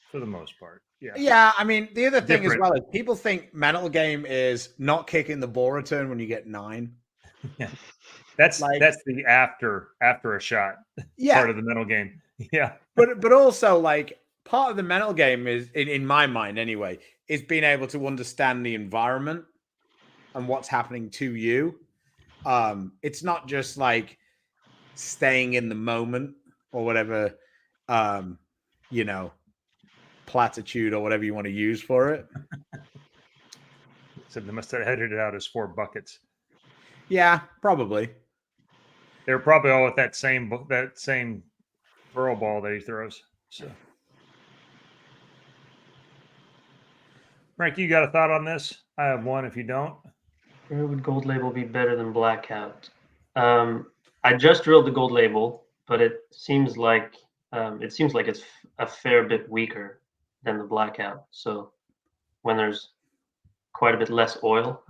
for the most part. Yeah. Yeah, I mean, the other thing as well is people think mental game is not kicking the ball return when you get 9. Yeah. That's the after a shot part of the mental game. Yeah. But also, like, part of the mental game is, in my mind anyway, is being able to understand the environment and what's happening to you. It's not just like staying in the moment or whatever, you know, platitude or whatever you want to use for it. So they must have headed it out as 4 buckets. Yeah, probably. They were probably all with that same pearl ball that he throws. So, Frank, you got a thought on this? I have one. If you don't, where would gold label be better than blackout? I just drilled the gold label, but it seems like it's a fair bit weaker than the blackout. So when there's quite a bit less oil,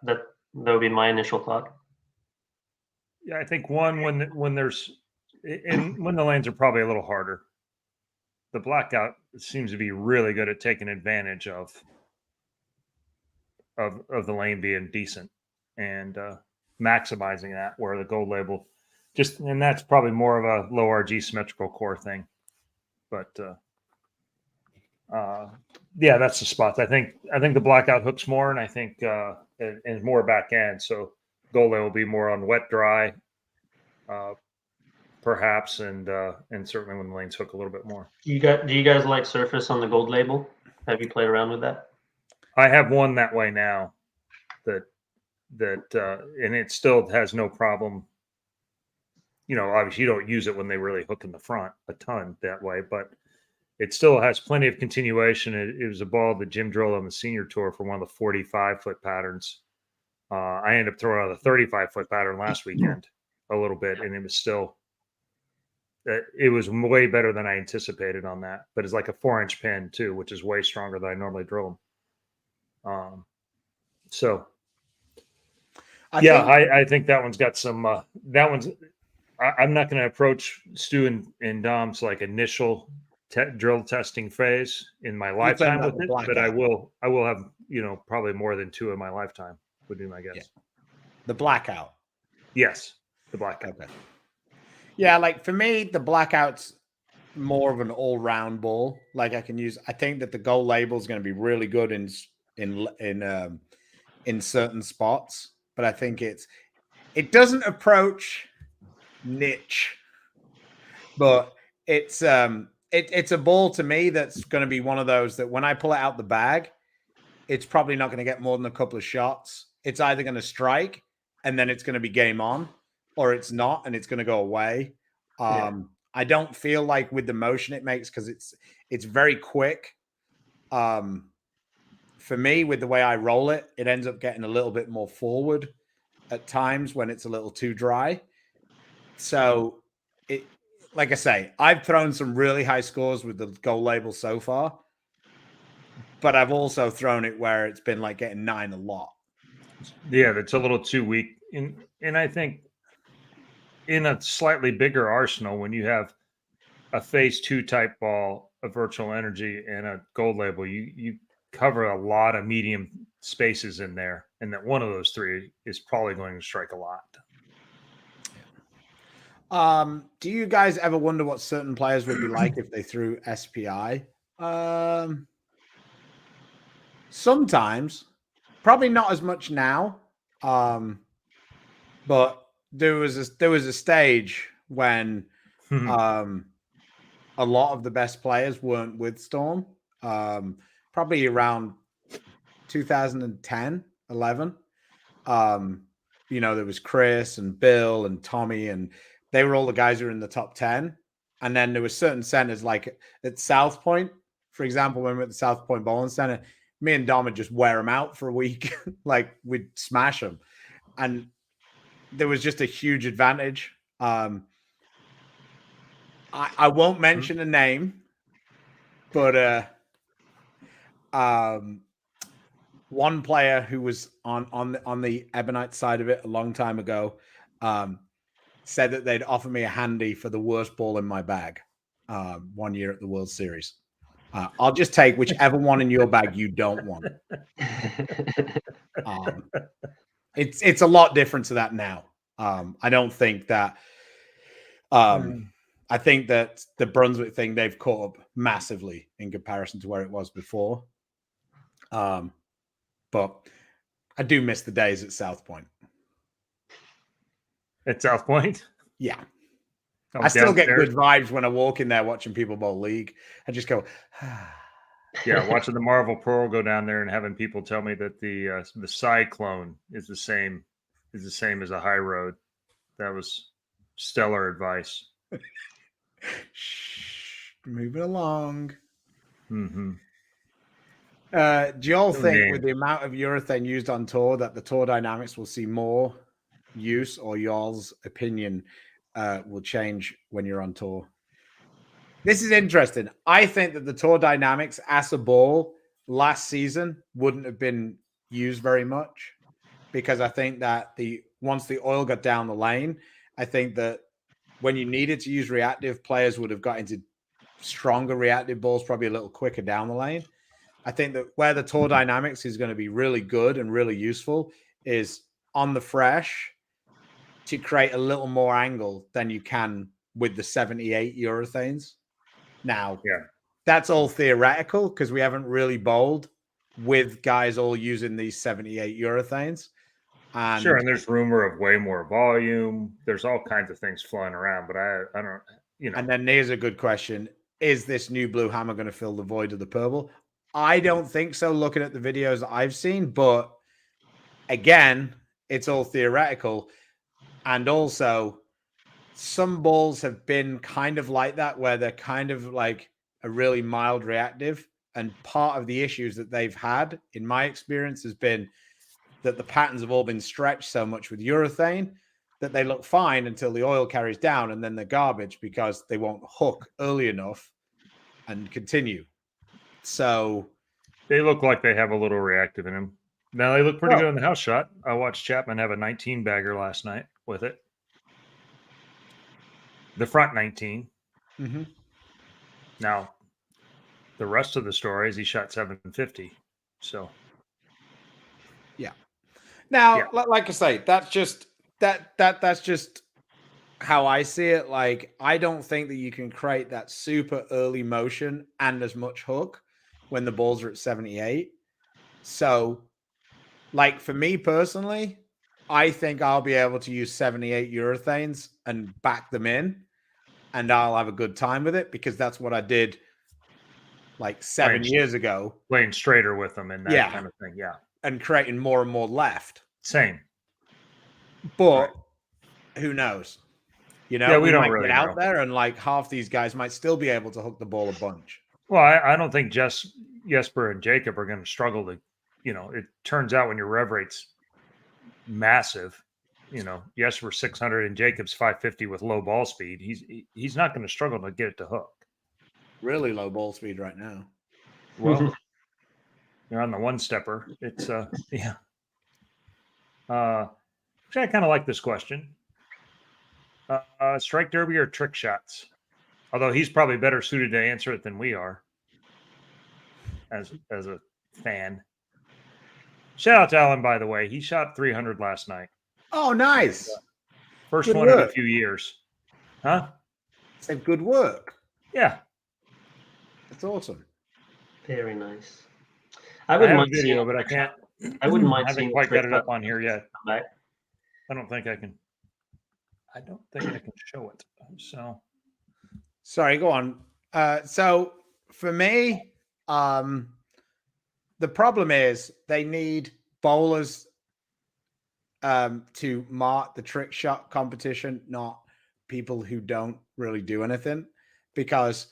that would be my initial thought. Yeah, I think when the lanes are probably a little harder. The blackout seems to be really good at taking advantage of the lane being decent and maximizing that, where the gold label and that's probably more of a low RG symmetrical core thing. But yeah, that's the spots. I think the blackout hooks more, and I think and more back end. So gold label will be more on wet dry, perhaps, and certainly when the lanes hook a little bit more. Do you guys like surface on the gold label? Have you played around with that? I have one that way now, that and it still has no problem. You know, obviously you don't use it when they really hook in the front a ton that way, but it still has plenty of continuation. It was a ball that Jim drilled on the senior tour for one of the 45-foot patterns. I ended up throwing out a 35-foot pattern last weekend a little bit, and it was still, it was way better than I anticipated on that. But it's like a 4-inch pin too, which is way stronger than I normally drill them. So I think that one's got some. That one's. I'm not going to approach Stu and Dom's like initial drill testing phase in my lifetime with it, but I will have, you know, probably more than 2 in my lifetime would be my guess. Yeah. The blackout. Yes, the blackout. Okay. Yeah, like for me, the blackout's more of an all-round ball. Like I think that the gold label is going to be really good in certain spots, but I think it doesn't approach niche, but it's a ball to me that's going to be one of those that when I pull it out the bag, it's probably not going to get more than a couple of shots. It's either going to strike and then it's going to be game on, or it's not and it's going to go away. I don't feel like with the motion it makes, because it's very quick. For me, with the way I roll it, it ends up getting a little bit more forward at times when it's a little too dry. So it, like I say, I've thrown some really high scores with the gold label so far, but I've also thrown it where it's been like getting 9 a lot. Yeah, that's a little too weak. And I think in a slightly bigger arsenal, when you have a phase 2 type ball, a virtual energy, and a gold label, you cover a lot of medium spaces in there, and that one of those three is probably going to strike a lot. Do you guys ever wonder what certain players would be like if they threw SPI? Sometimes, probably not as much now. But there was a stage when a lot of the best players weren't with Storm. Probably around 2010, 11. There was Chris and Bill and Tommy, and they were all the guys who were in the top 10. And then there were certain centers, like at South Point, for example, when we were at the South Point Bowling Center, me and Dom would just wear them out for a week. Like we'd smash them. And there was just a huge advantage. I won't mention a name, but one player who was on the Ebonite side of it a long time ago said that they'd offer me a handy for the worst ball in my bag 1 year at the World Series. I'll just take whichever one in your bag you don't want. It's a lot different to that now. I don't think that. I think that the Brunswick thing, they've caught up massively in comparison to where it was before. But I do miss the days at South Point. At South Point? Yeah. I still get good vibes when I walk in there watching people bowl league. I just go, yeah, watching the Marvel Pearl go down there and having people tell me that the Cyclone is the same as a high road. That was stellar advice. Moving along. Mm-hmm. Do you all think with the amount of urethane used on tour that the tour dynamics will see more use, or y'all's opinion will change when you're on tour? This is interesting. I think that the tour dynamics as a ball last season wouldn't have been used very much, because I think that once the oil got down the lane, I think that when you needed to use reactive, players would have got into stronger reactive balls probably a little quicker down the lane. I think that where the tour dynamics is going to be really good and really useful is on the fresh to create a little more angle than you can with the 78 urethanes. Now, that's all theoretical because we haven't really bowled with guys all using these 78 urethanes. And sure, and there's rumor of way more volume. There's all kinds of things flying around, but I don't, And then here's a good question. Is this new blue hammer going to fill the void of the purple? I don't think so, looking at the videos that I've seen. But again, it's all theoretical. And also, some balls have been kind of like that, where they're kind of like a really mild reactive. And part of the issues that they've had, in my experience, has been that the patterns have all been stretched so much with urethane that they look fine until the oil carries down, and then they're garbage because they won't hook early enough and continue. So they look like they have a little reactive in them. Now they look pretty good in the house shot. I watched Chapman have a 19 bagger last night with it. The front 19. Mm-hmm. Now, the rest of the story is he shot 750. So, yeah. Now, like I say, that's just that's just how I see it. Like, I don't think that you can create that super early motion and as much hook when the balls are at 78. So, like, for me personally, I think I'll be able to use 78 urethanes and back them in, and I'll have a good time with it because that's what I did like 7 years ago. Playing straighter with them and that Yeah. kind of thing. Yeah. And creating more and more left. Same. But who knows? You know, Yeah, we don't might really get out know. there and like half these guys might still be able to hook the ball a bunch. Well, I don't think Jesper and Jacob are going to struggle to, it turns out when your rev rate's massive, Jesper 600 and Jacob's 550 with low ball speed, he's not going to struggle to get it to hook. Really low ball speed right now. Well, you're on the one stepper. It's yeah. Actually, I kind of like this question. Strike derby or trick shots? Although he's probably better suited to answer it than we are, as a fan. Shout out to Alan, by the way. He shot 300 last night. Oh, nice. First Good one in a work. few years. Huh? Said good work. Yeah. That's awesome. Very nice. I wouldn't have a mind video, seeing- but I can't. I wouldn't mind I haven't seeing quite got trick it up shot on here yet. come back. I don't think I can. I don't think I can show it. So Sorry, go on. So for me, the problem is they need bowlers to mark the trick shot competition, not people who don't really do anything. Because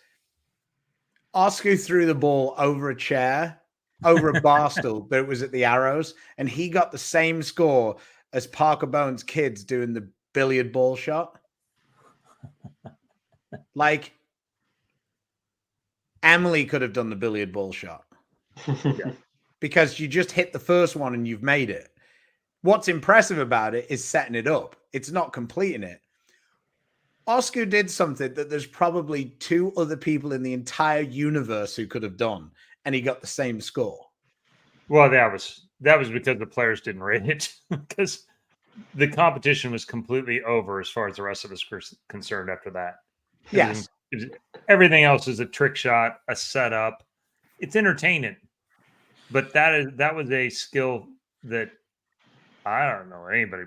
Oscar threw the ball over a chair, over a bar stool, but it was at the arrows, and he got the same score as Parker Bones' kids doing the billiard ball shot. Like, Emily could have done the billiard ball shot. yeah. Because you just hit the first one and you've made it. What's impressive about it is setting it up. It's not completing it. Oscar did something that there's probably two other people in the entire universe who could have done, and he got the same score. Well, that was because the players didn't rate it, because the competition was completely over as far as the rest of us were concerned after that. Yes. Everything else is a trick shot, a setup. It's entertaining. But that was a skill that I don't know anybody.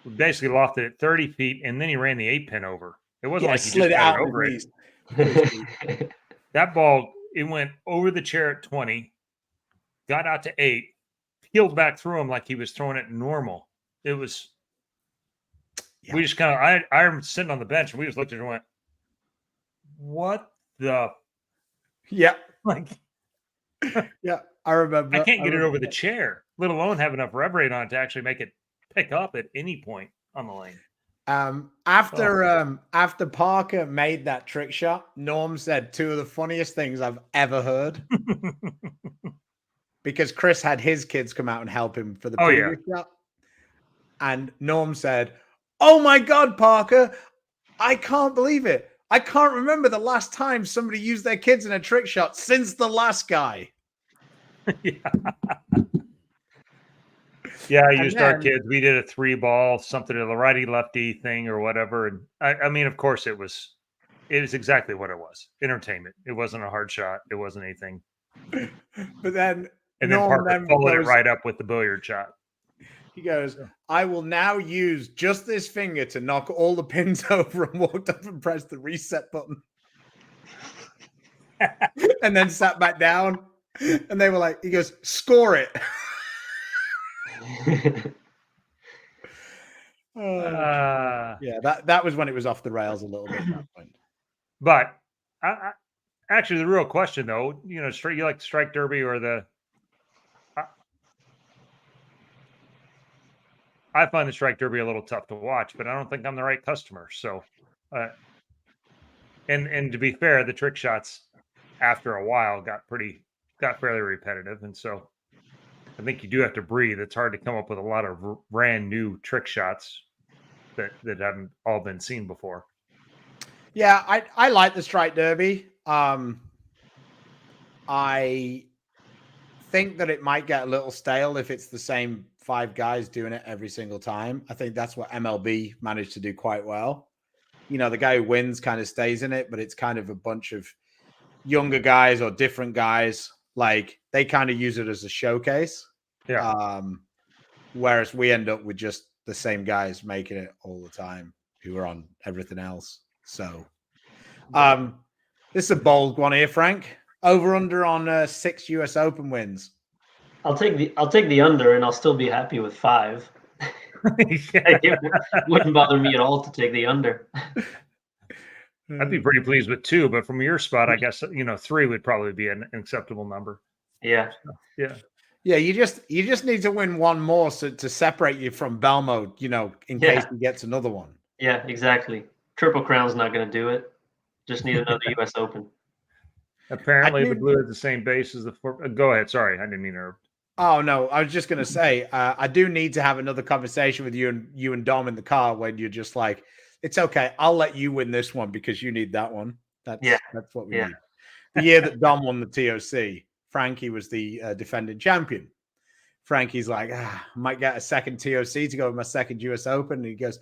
We basically lofted it 30 feet, and then he ran the 8-pin over. It wasn't like he slid just got out it over it. That ball, it went over the chair at 20, got out to 8, peeled back through him like he was throwing it normal. It was. Yeah. We just kind of. I remember sitting on the bench, and we just looked at it and went, "What the?" Yeah. Like. Yeah, I remember. I can't get it over the chair, let alone have enough rev rate on it to actually make it pick up at any point on the lane. After Parker made that trick shot, Norm said two of the funniest things I've ever heard. Because Chris had his kids come out and help him for the previous shot. And Norm said, "Oh my God, Parker, I can't believe it. I can't remember the last time somebody used their kids in a trick shot since the last guy." Yeah, I used our kids. We did a 3-ball, something to the righty-lefty thing or whatever. And I mean, of course, it was exactly what it was. Entertainment. It wasn't a hard shot. It wasn't anything. But then Parker followed it right up with the billiard shot. He goes, "I will now use just this finger to knock all the pins over," and walked up and pressed the reset button. And then sat back down. And they were like, he goes, "Score it." Yeah, that was when it was off the rails a little bit at that point. But actually, the real question, though, you like the strike derby or the... I find the strike derby a little tough to watch, but I don't think I'm the right customer. So, and to be fair, the trick shots after a while got fairly repetitive, and so I think you do have to breathe. It's hard to come up with a lot of brand new trick shots that haven't all been seen before. Yeah, I like the strike derby. I think that it might get a little stale if it's the same 5 guys doing it every single time. I think that's what MLB managed to do quite well. The guy who wins kind of stays in it, but it's kind of a bunch of younger guys or different guys. Like, they kind of use it as a showcase. Yeah. Whereas we end up with just the same guys making it all the time who are on everything else. So this is a bold one here, Frank. Over under on 6 US Open wins. I'll take the under, and I'll still be happy with 5. It wouldn't bother me at all to take the under. I'd be pretty pleased with 2, but from your spot, I guess 3 would probably be an acceptable number. Yeah. Yeah. Yeah, you just need to win one more to separate you from Belmo, in case he gets another one. Yeah, exactly. Triple Crown's not going to do it. Just need another US Open. Apparently, the blue is the same base as the four. Go ahead. Sorry, I didn't mean to. Oh no, I was just going to say I do need to have another conversation with you and Dom in the car when you're just like, it's okay, I'll let you win this one because you need that one. That's what we need. The year that Dom won the TOC, Frankie was the defending champion. Frankie's like, I might get a second TOC to go with my second US Open. And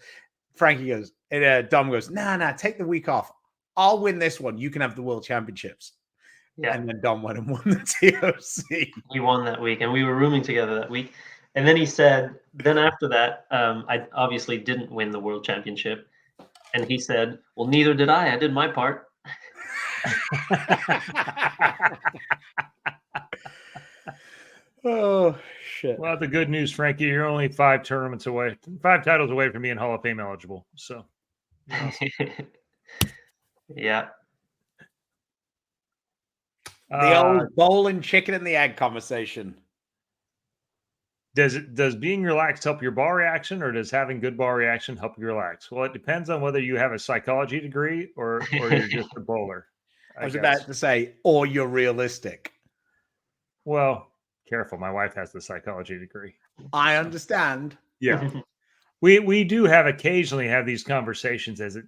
Frankie goes, and Dom goes, nah, take the week off. I'll win this one. You can have the World Championships. Yeah. And then Dom went and won the TOC. He won that week, and we were rooming together that week. And then he said, then after that, I obviously didn't win the World Championship. And he said, well, neither did I. I did my part. Oh, shit. Well, the good news, Frankie, you're only 5 titles away from being Hall of Fame eligible. So, yeah. The old bowling chicken and the egg conversation. Does being relaxed help your ball reaction, or does having good ball reaction help you relax? Well, it depends on whether you have a psychology degree or you're just a bowler. I was about to say, or you're realistic. Well, careful. My wife has the psychology degree. I understand. Yeah. We do occasionally have these conversations. As it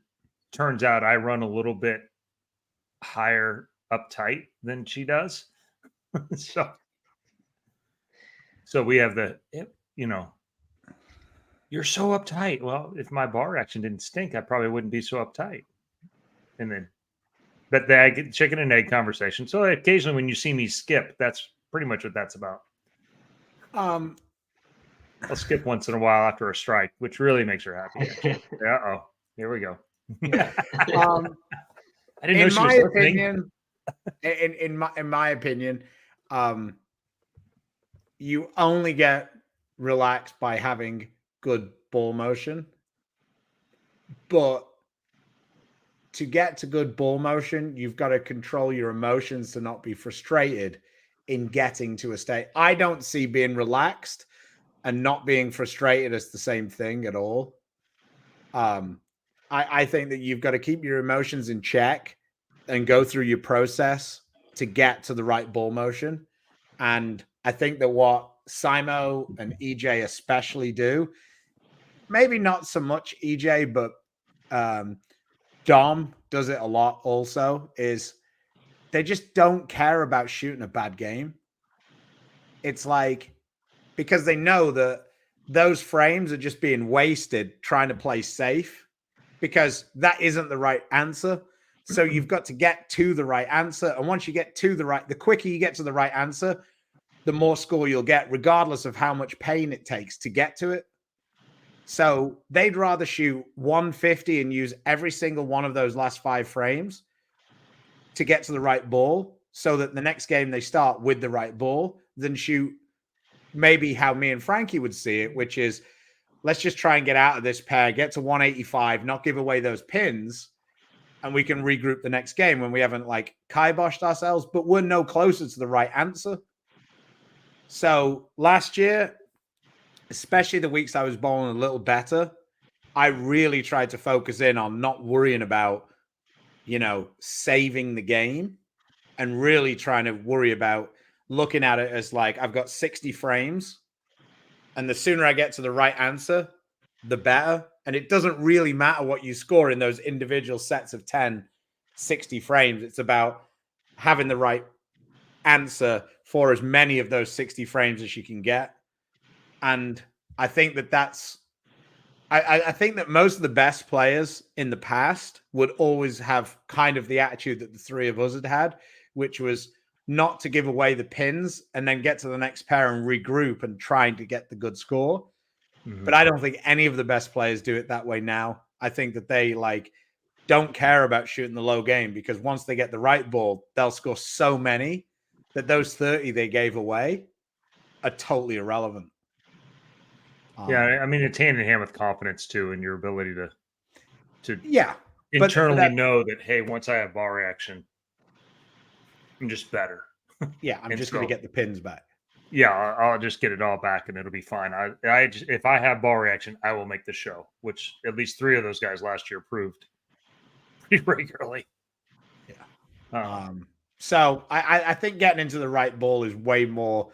turns out, I run a little bit higher uptight than she does. So we have you're so uptight. Well, if my ball reaction didn't stink, I probably wouldn't be so uptight. But the chicken and egg conversation. So occasionally when you see me skip, that's pretty much what that's about. I'll skip once in a while after a strike, which really makes her happy. Uh-oh. Here we go. I didn't know she was listening. In my opinion, you only get relaxed by having good ball motion. But to get to good ball motion, you've got to control your emotions to not be frustrated in getting to a state. I don't see being relaxed and not being frustrated as the same thing at all. I think that you've got to keep your emotions in check and go through your process to get to the right ball motion. And I think that what Simo and EJ especially do, maybe not so much EJ, but Dom does it a lot also, is they just don't care about shooting a bad game. It's like, because they know that those frames are just being wasted trying to play safe, because that isn't the right answer. So you've got to get to the right answer. And once you get to the quicker you get to the right answer, the more score you'll get, regardless of how much pain it takes to get to it. So they'd rather shoot 150 and use every single one of those last 5 frames to get to the right ball, so that the next game they start with the right ball, than shoot maybe how me and Frankie would see it, which is, let's just try and get out of this pair, get to 185, not give away those pins, and we can regroup the next game when we haven't like kiboshed ourselves, but we're no closer to the right answer. So last year, especially the weeks I was bowling a little better, I really tried to focus in on not worrying about, saving the game, and really trying to worry about looking at it as like, I've got 60 frames, and the sooner I get to the right answer, the better. And it doesn't really matter what you score in those individual sets of 10, 60 frames. It's about having the right answer for as many of those 60 frames as you can get. And I think that I think that most of the best players in the past would always have kind of the attitude that the three of us had, which was not to give away the pins and then get to the next pair and regroup and trying to get the good score. Mm-hmm. But I don't think any of the best players do it that way now. I think that they don't care about shooting the low game, because once they get the right ball, they'll score so many that those 30 they gave away are totally irrelevant. Yeah, I mean, it's hand in hand with confidence too, and your ability to Yeah, internally know that, hey, once I have ball reaction, I'm just better. Yeah, I'm just going to get the pins back. Yeah, I'll just get it all back, and it'll be fine. If I have ball reaction, I will make the show, which at least 3 of those guys last year proved pretty regularly. Yeah. So I think getting into the right ball is way more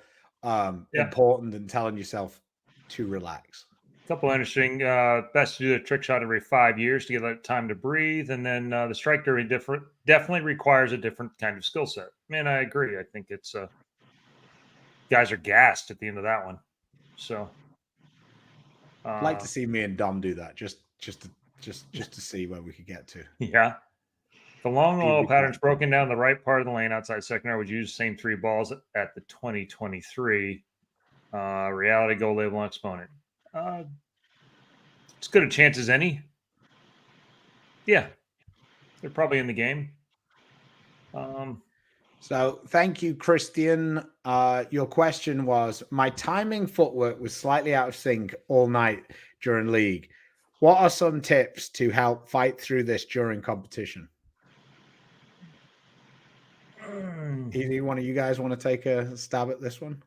important than telling yourself to relax. A couple interesting. Best to do a trick shot every 5 years to give that time to breathe, and then the strike derby definitely requires a different kind of skill set. Man, I agree. I think it's guys are gassed at the end of that one. So I'd like to see me and Dom do that, just to see where we could get to. Yeah. The long oil pattern's broken down the right part of the lane outside second hour. Would use the same 3 balls at the 2023 reality goal label on exponent. As good a chance as any. Yeah, they're probably in the game. So thank you, Christian. Your question was, my timing footwork was slightly out of sync all night during league. What are some tips to help fight through this during competition? Either one of you guys want to take a stab at this one?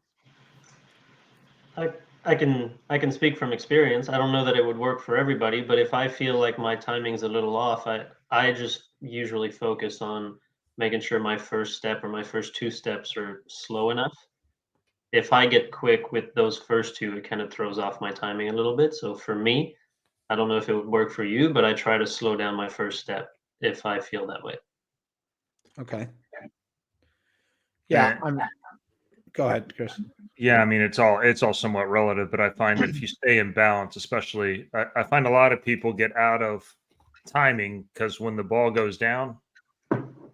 I can speak from experience. I don't know that it would work for everybody, but if I feel like my timing's a little off, I just usually focus on making sure my first step or my first 2 steps are slow enough. If I get quick with those first 2, it kind of throws off my timing a little bit. So for me, I don't know if it would work for you, but I try to slow down my first step if I feel that way. Okay. Yeah, go ahead, Chris. Yeah, I mean, it's all somewhat relative, but I find that if you stay in balance, especially, I find a lot of people get out of timing because when the ball goes down,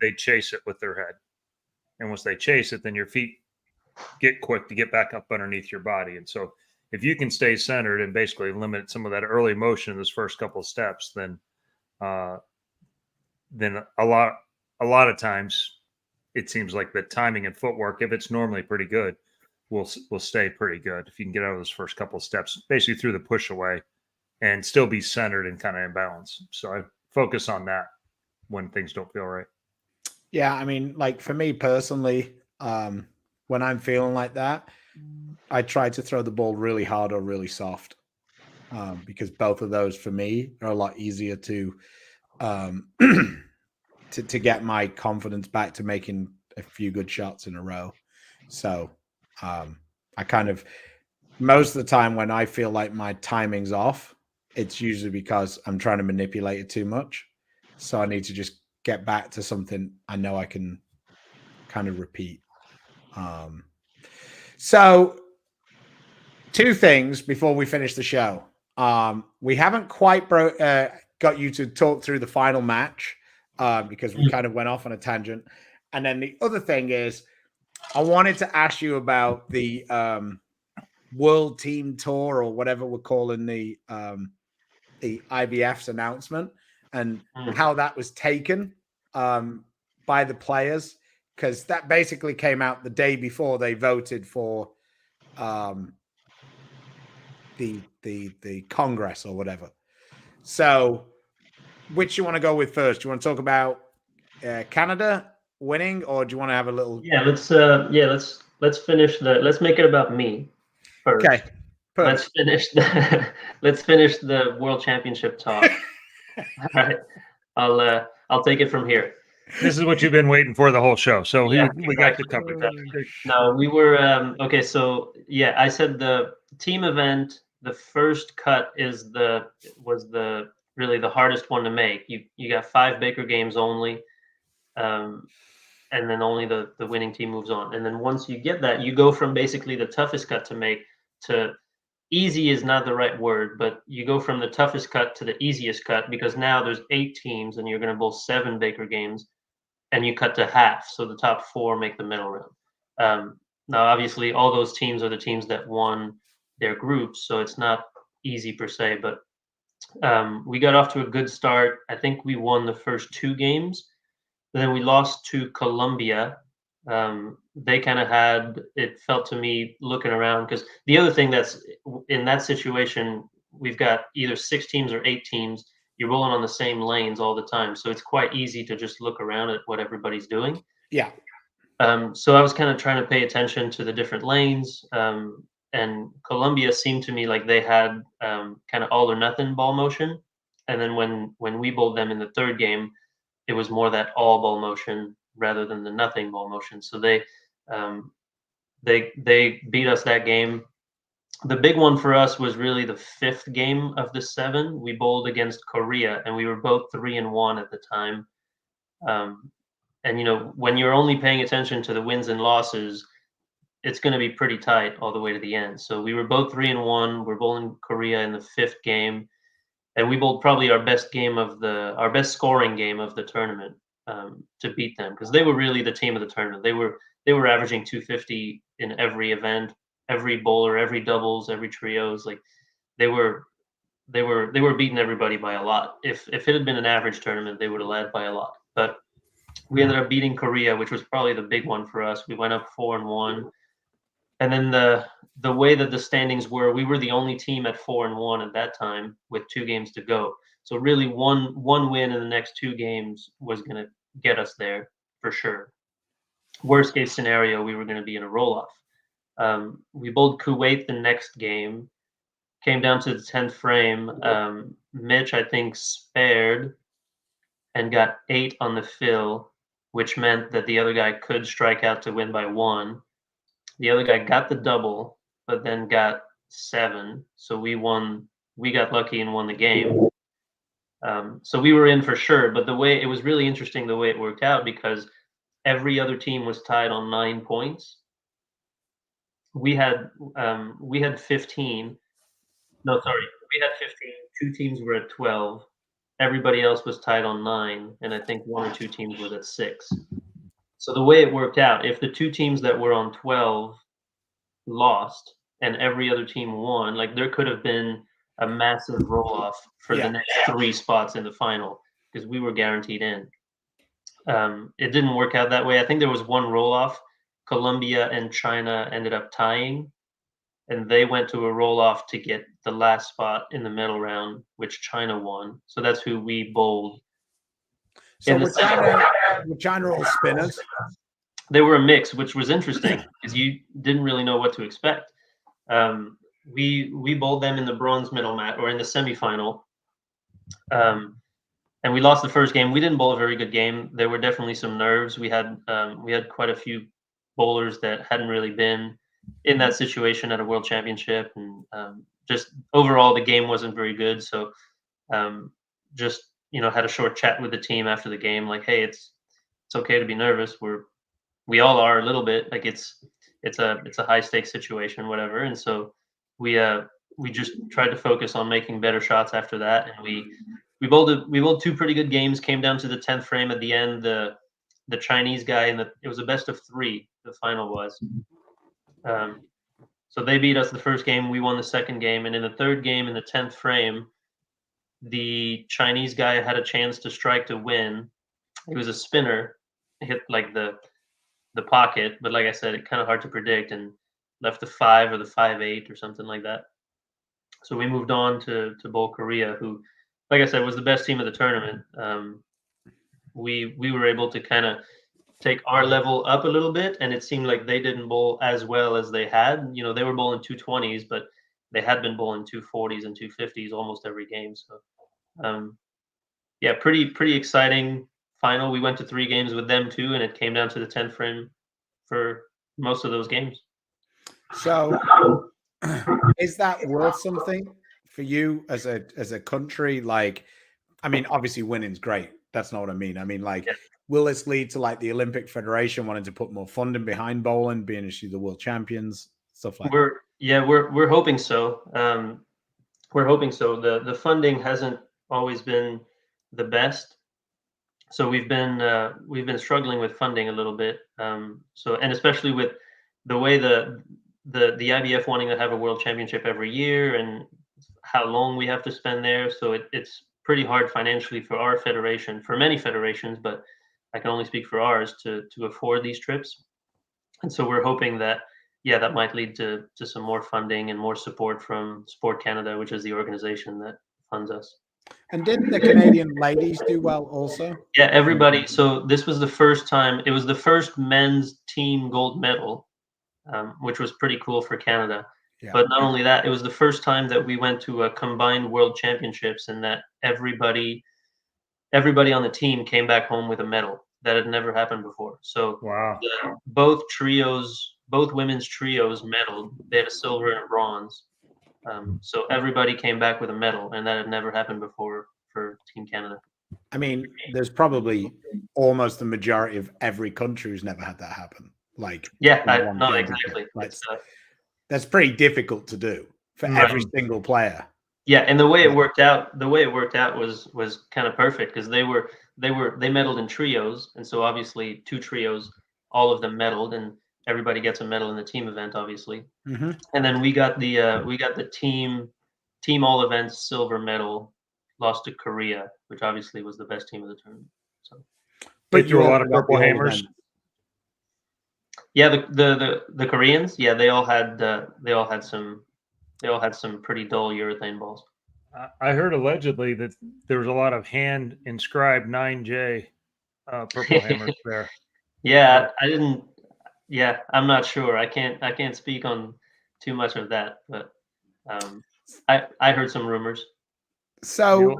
they chase it with their head. And once they chase it, then your feet get quick to get back up underneath your body. And so if you can stay centered and basically limit some of that early motion in those first couple of steps, then a lot of times it seems like the timing and footwork, if it's normally pretty good, will stay pretty good if you can get out of those first couple of steps, basically through the push away, and still be centered and kind of in balance. So I focus on that when things don't feel right. Yeah, I mean, like for me personally, when I'm feeling like that, I try to throw the ball really hard or really soft, because both of those for me are a lot easier to to get my confidence back to making a few good shots in a row. So I kind of, most of the time when I feel like my timing's off, it's usually because I'm trying to manipulate it too much. So I need to just get back to something I know I can kind of repeat. So 2 things before we finish the show. We haven't quite got you to talk through the final match because we kind of went off on a tangent. And then the other thing is, I wanted to ask you about the World Team Tour, or whatever we're calling the IBF's announcement, and how that was taken by the players, because that basically came out the day before they voted for the Congress or whatever. So, which you want to go with first? Do you want to talk about Canada winning, or do you want to have a little? Yeah, let's finish let's make it about me first. Okay. Let's finish the World Championship talk. All right. I'll take it from here. This is what you've been waiting for the whole show. So Yeah, we got you covered. No, we were okay. So yeah, I said the team event, the first cut was really the hardest one to make. You got 5 Baker games only, and then only the winning team moves on. And then once you get that, you go from basically the toughest cut to make to easy is not the right word, but you go from the toughest cut to the easiest cut, because now there's 8 teams and you're going to bowl 7 Baker games, and you cut to half. So the top 4 make the middle round. Now, obviously, all those teams are the teams that won their groups, so it's not easy per se, but We got off to a good start. I think we won the first 2 games. Then we lost to Colombia. They kind of had, it felt to me looking around, because the other thing that's in that situation, we've got either 6 teams or 8 teams. You're rolling on the same lanes all the time. So it's quite easy to just look around at what everybody's doing. Yeah. So I was kind of trying to pay attention to the different lanes. And Colombia seemed to me like they had kind of all or nothing ball motion. And then when we bowled them in the third game, it was more that all ball motion rather than the nothing ball motion. So they beat us that game. The big one for us was really the 5th game of the 7. We bowled against Korea, and we were both 3-1 at the time. And when you're only paying attention to the wins and losses, it's going to be pretty tight all the way to the end. So we were both 3-1. We're bowling Korea in the 5th game, and we bowled probably our best scoring game of the tournament to beat them, because they were really the team of the tournament. They were averaging 250 in every event, every bowler, every doubles, every trios. Like they were beating everybody by a lot. If it had been an average tournament, they would have led by a lot. But we ended up beating Korea, which was probably the big one for us. We went up 4-1. And then the way that the standings were, we were the only team at 4-1 at that time with 2 games to go. So really one win in the next 2 games was going to get us there for sure. Worst case scenario, we were going to be in a roll-off. We bowled Kuwait the next game, came down to the 10th frame. Mitch, I think, spared and got 8 on the fill, which meant that the other guy could strike out to win by 1. The other guy got the double, but then got 7. So we won. We got lucky and won the game. So we were in for sure. But it was really interesting the way it worked out, because every other team was tied on 9 points. We had 15. No, sorry, we had 15. 2 teams were at 12. Everybody else was tied on 9, and I think 1 or 2 teams was at 6. So the way it worked out, if the 2 teams that were on 12 lost and every other team won, like there could have been a massive roll-off for the next 3 spots in the final, because we were guaranteed in. It didn't work out that way. I think there was one roll-off. Colombia and China ended up tying, and they went to a roll-off to get the last spot in the medal round, which China won. So that's who we bowled. So were China all spinners? They were a mix, which was interesting because you didn't really know what to expect. We bowled them in the bronze medal match, or in the semifinal, and we lost the first game. We didn't bowl a very good game. There were definitely some nerves. We had quite a few bowlers that hadn't really been in that situation at a world championship, and just overall the game wasn't very good. So just had a short chat with the team after the game, like, hey, it's okay to be nervous. We all are a little bit, like it's a high stakes situation, whatever. And so we just tried to focus on making better shots after that, and we bowled 2 pretty good games. Came down to the 10th frame at the end. The Chinese guy, it was a best of 3. The final was. So they beat us the first game. We won the second game, and in the third game, in the 10th frame, the Chinese guy had a chance to strike to win. He was a spinner, hit like the pocket, but like I said, it's kind of hard to predict, and left the 5 or the 5-8 or something like that. So we moved on to bowl Korea, who, like I said, was the best team of the tournament. We were able to kind of take our level up a little bit, and it seemed like they didn't bowl as well as they had. They were bowling 220s, but they had been bowling 240s and 250s almost every game. So pretty exciting final. We went to 3 games with them too, and it came down to the 10th frame for most of those games. So is that worth something for you as a country? Like, I mean, obviously winning's great. That's not what I mean. I mean, like, will this lead to like the Olympic Federation wanting to put more funding behind bowling, being actually the world champions, stuff like that? We're hoping so. We're hoping so. The funding hasn't always been the best, so we've been struggling with funding a little bit. And especially with the way the IBF wanting to have a world championship every year, and how long we have to spend there. So it's pretty hard financially for our federation, for many federations, but I can only speak for ours to afford these trips. And so we're hoping that, yeah, that might lead to some more funding and more support from Sport Canada, which is the organization that funds us. And didn't the Canadian ladies do well also? Yeah, everybody. So this was the first time. It was the first men's team gold medal, which was pretty cool for Canada. Yeah. But not only that, it was the first time that we went to a combined world championships, and that everybody on the team came back home with a medal. That had never happened before. So Wow. both women's trios medaled. They had a silver and a bronze. So everybody came back with a medal, and that had never happened before for Team Canada. I mean, there's probably almost the majority of every country who's never had that happen. Like, yeah, no, exactly. That's pretty difficult to do for every single player. Yeah, and the way it worked out was kind of perfect, because they medaled in trios, and so obviously 2 trios, all of them medaled, and everybody gets a medal in the team event, obviously. Mm-hmm. And then we got the team all events silver medal, lost to Korea, which obviously was the best team of the tournament. So, but you were a lot of purple hammers. Yeah, the Koreans, yeah, they all had some pretty dull urethane balls. I heard allegedly that there was a lot of hand inscribed 9J purple hammers there. Yeah, I didn't. Yeah, I'm not sure. I can't speak on too much of that, but I heard some rumors. So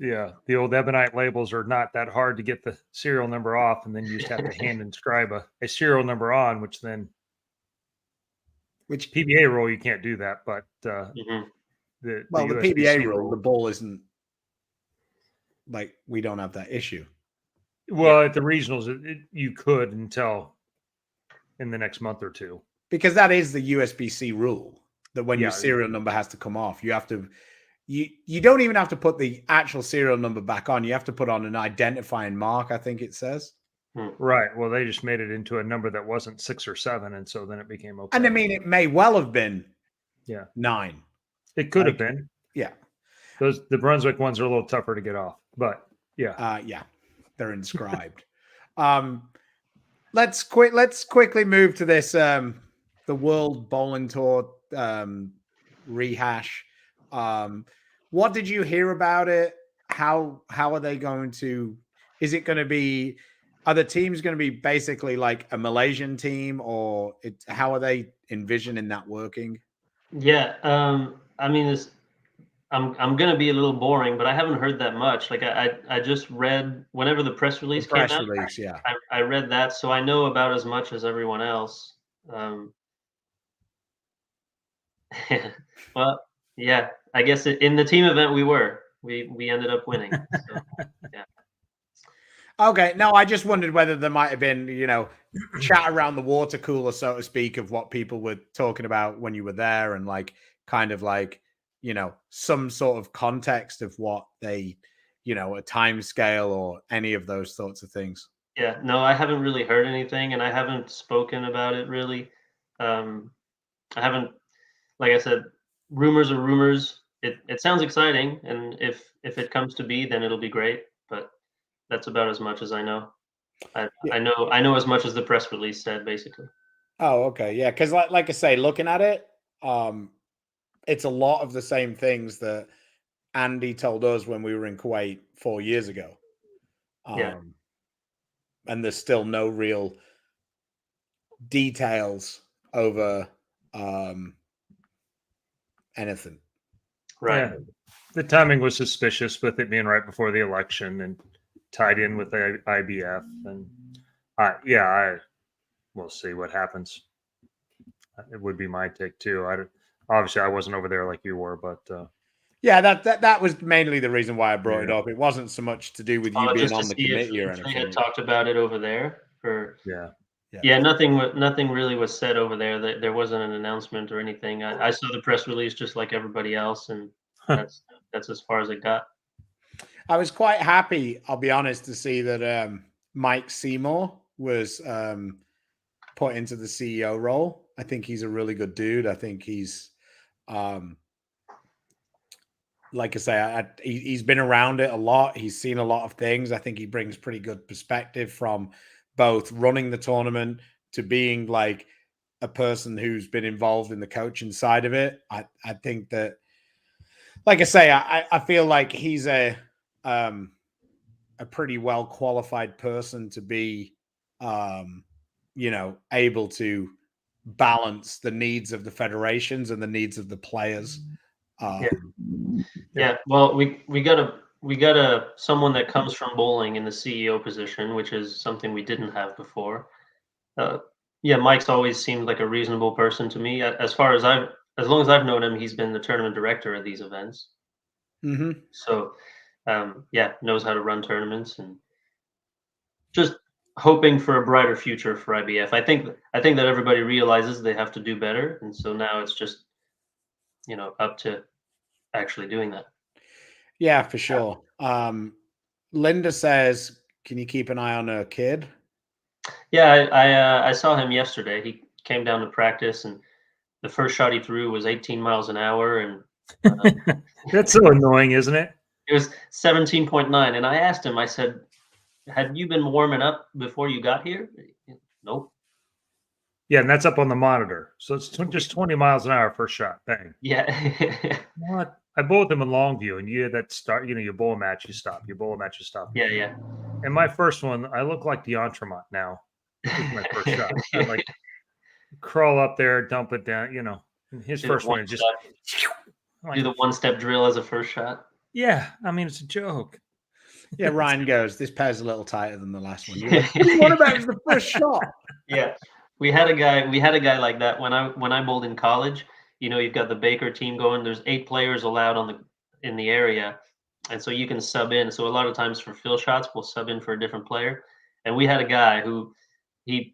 yeah, the old ebonite labels are not that hard to get the serial number off, and then you just have to hand inscribe a serial number on, which PBA rule you can't do that, but the PBA rule, the ball isn't like, we don't have that issue. Well, at the regionals, you could until in the next month or two, because that is the USBC rule, that when your serial number has to come off, you have to. You don't even have to put the actual serial number back on. You have to put on an identifying mark, I think it says. Right. Well, they just made it into a number that wasn't 6 or 7, and so then it became okay. And I mean, it may well have been 9. It could have been. Yeah. The Brunswick ones are a little tougher to get off, but yeah. They're inscribed. Let's quickly move to this the World Bowling Tour rehash. What did you hear about it? How are they going to? Is it going to be? Are the teams going to be basically like a Malaysian team, or how are they envisioning that working? Yeah, I mean, I'm going to be a little boring, but I haven't heard that much. Like I just read whenever the press release came out. I read that, so I know about as much as everyone else. Well, yeah, I guess in the team event we ended up winning. So, yeah. Okay, no, I just wondered whether there might have been, chat around the water cooler, so to speak, of what people were talking about when you were there, and some sort of context of what they, a time scale or any of those sorts of things. Yeah, no, I haven't really heard anything, and I haven't spoken about it really. I haven't, like I said, rumors are rumors. It sounds exciting, and if it comes to be, then it'll be great. But that's about as much as I know. I know as much as the press release said, basically. Oh, okay, yeah, because like I say, looking at it, it's a lot of the same things that Andy told us when we were in Kuwait 4 years ago. And there's still no real details over anything. Right. Yeah. The timing was suspicious with it being right before the election and tied in with the IBF. And we'll see what happens. It would be my take too. Obviously I wasn't over there like you were, but yeah, that was mainly the reason why I brought it up. It wasn't so much to do with you being on the committee or anything. They had talked about it over there, yeah. Nothing really was said over there. There wasn't an announcement or anything. I saw the press release just like everybody else, and that's as far as it got. I was quite happy, I'll be honest, to see that Mike Seymour was put into the CEO role. I think he's a really good dude. I think he's like I say, he's been around it a lot. He's seen a lot of things. I think he brings pretty good perspective from both running the tournament to being like a person who's been involved in the coaching side of it. I think that, like I say, I feel like he's a pretty well qualified person to be, able to balance the needs of the federations and the needs of the players. Yeah. Well, we got a someone that comes from bowling in the CEO position, which is something we didn't have before. Yeah, Mike's always seemed like a reasonable person to me. As long as I've known him, he's been the tournament director at these events. Mm-hmm. So, yeah, knows how to run tournaments and just hoping for a brighter future for IBF. I think that everybody realizes they have to do better, and so now it's just up to actually doing that. Yeah, for sure. Linda says, "Can you keep an eye on her kid?" Yeah, I saw him yesterday. He came down to practice, and the first shot he threw was 18 miles an hour, and That's so annoying, isn't it? it was 17.9. And I asked him, I said, "Had you been warming up before you got here?" Nope. Yeah, and that's up on the monitor. So it's just 20 miles an hour first shot. Bang. Yeah. What? I bowled them in Longview, and you had that start, you bowl a match, you stop. You bowl a match, you stop. Yeah. And my first one, I look like D'Entremont now. This is my first shot. I like crawl up there, dump it down, And his first one is just do the one-step drill as a first shot. Yeah, I mean it's a joke. Yeah, Ryan goes, "This pair's a little tighter than the last one." You're like, what about the first shot? Yeah. We had a guy like that when I bowled in college. You've got the Baker team going. There's 8 players allowed in the area, and so you can sub in. So a lot of times for fill shots, we'll sub in for a different player. And we had a guy who it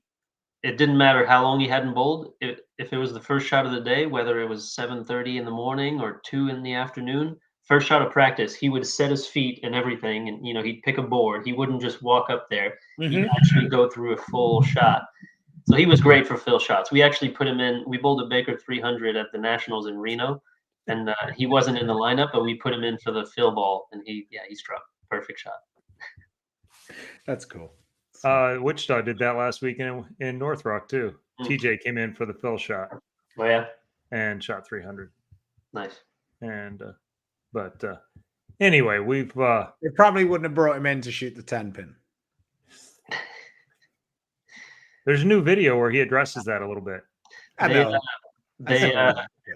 didn't matter how long he hadn't bowled. If it was the first shot of the day, whether it was 7:30 in the morning or 2 in the afternoon, first shot of practice, he would set his feet and everything, and he'd pick a board. He wouldn't just walk up there. He'd actually go through a full shot. So he was great for fill shots. We actually put him in. We bowled a Baker 300 at the Nationals in Reno, and he wasn't in the lineup, but we put him in for the fill ball, and he struck perfect shot. That's cool. Wichita did that last week in North Rock too. TJ came in for the fill shot. Oh yeah, and shot 300. Nice. And but anyway, we've they probably wouldn't have brought him in to shoot the 10 pin. There's a new video where he addresses that a little bit. I know.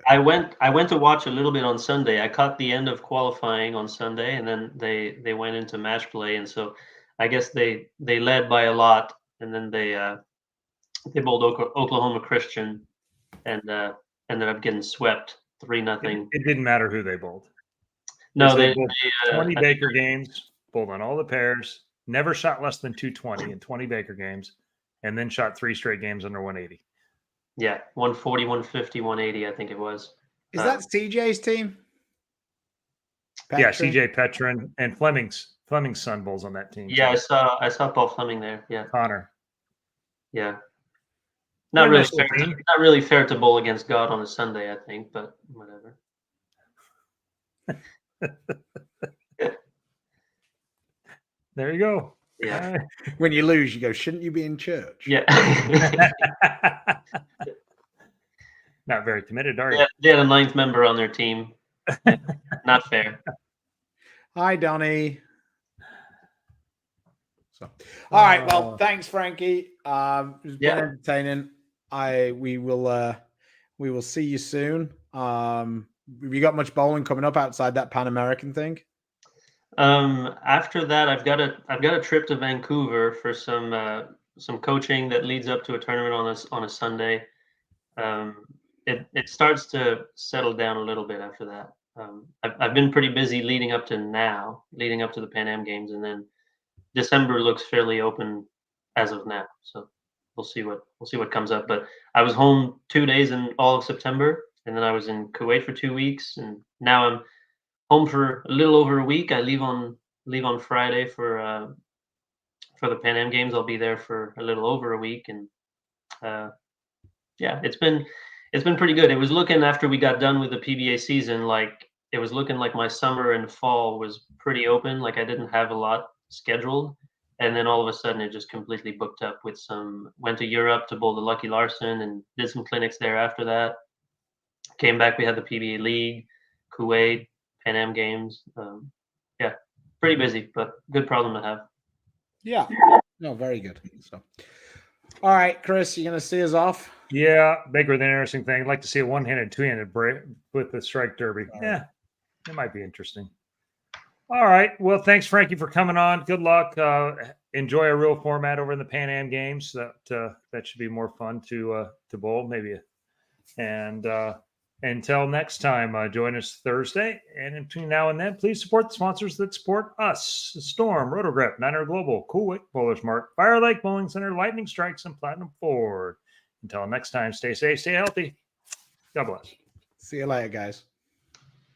I went to watch a little bit on Sunday. I caught the end of qualifying on Sunday, and then they went into match play, and so I guess they led by a lot, and then they bowled Oklahoma Christian, and ended up getting swept 3-0. It didn't matter who they bowled. No, they bowled 20 Baker games, bowled on all the pairs, never shot less than 220 in 20 Baker games, and then shot 3 straight games under 180. Yeah, 140, 150, 180, I think it was. Is that CJ's team? Petrin? Yeah, CJ Petrin and Fleming's son bowls on that team. Yeah, so. I saw Paul Fleming there. Yeah, Connor. Yeah, not really fair to bowl against God on a Sunday, I think, but whatever. There you go. Yeah. When you lose, you go, "Shouldn't you be in church?" Yeah. Not very committed, are you? They had a 9th member on their team. Not fair. Hi, Donnie. So, all right. Well, thanks, Frankie. It's been entertaining. We will see you soon. Have you got much bowling coming up outside that Pan American thing? After that, I've got a trip to Vancouver for some coaching that leads up to a tournament on a Sunday. It starts to settle down a little bit after that. I've been pretty busy leading up to the Pan Am Games, and then December looks fairly open as of now. So we'll see what comes up. But I was home 2 days in all of September, and then I was in Kuwait for 2 weeks, and now I'm home for a little over a week. I leave on Friday for the Pan Am Games. I'll be there for a little over a week, and yeah, it's been pretty good. It was looking, after we got done with the PBA season, like it was looking like my summer and fall was pretty open. Like I didn't have a lot scheduled. And then all of a sudden it just completely booked up with went to Europe to bowl the Lucky Larson and did some clinics there after that. Came back, we had the PBA League, Kuwait, Pan Am Games. Yeah, pretty busy, but good problem to have. Yeah. No, very good. So, all right, Chris, you going to see us off? Yeah, bigger than interesting thing. I'd like to see a one-handed, two-handed break with the strike derby. Yeah, it might be interesting. All right. Well, thanks, Frankie, for coming on. Good luck. Enjoy a real format over in the Pan Am Games. That should be more fun to bowl, maybe. And until next time, join us Thursday. And in between now and then, please support the sponsors that support us: Storm, Rotogrip, Niner Global, Kuwait, Bowlers Mart, Fire Lake Bowling Center, Lightning Strikes, and Platinum Ford. Until next time, stay safe, stay healthy. God bless. See you later, guys.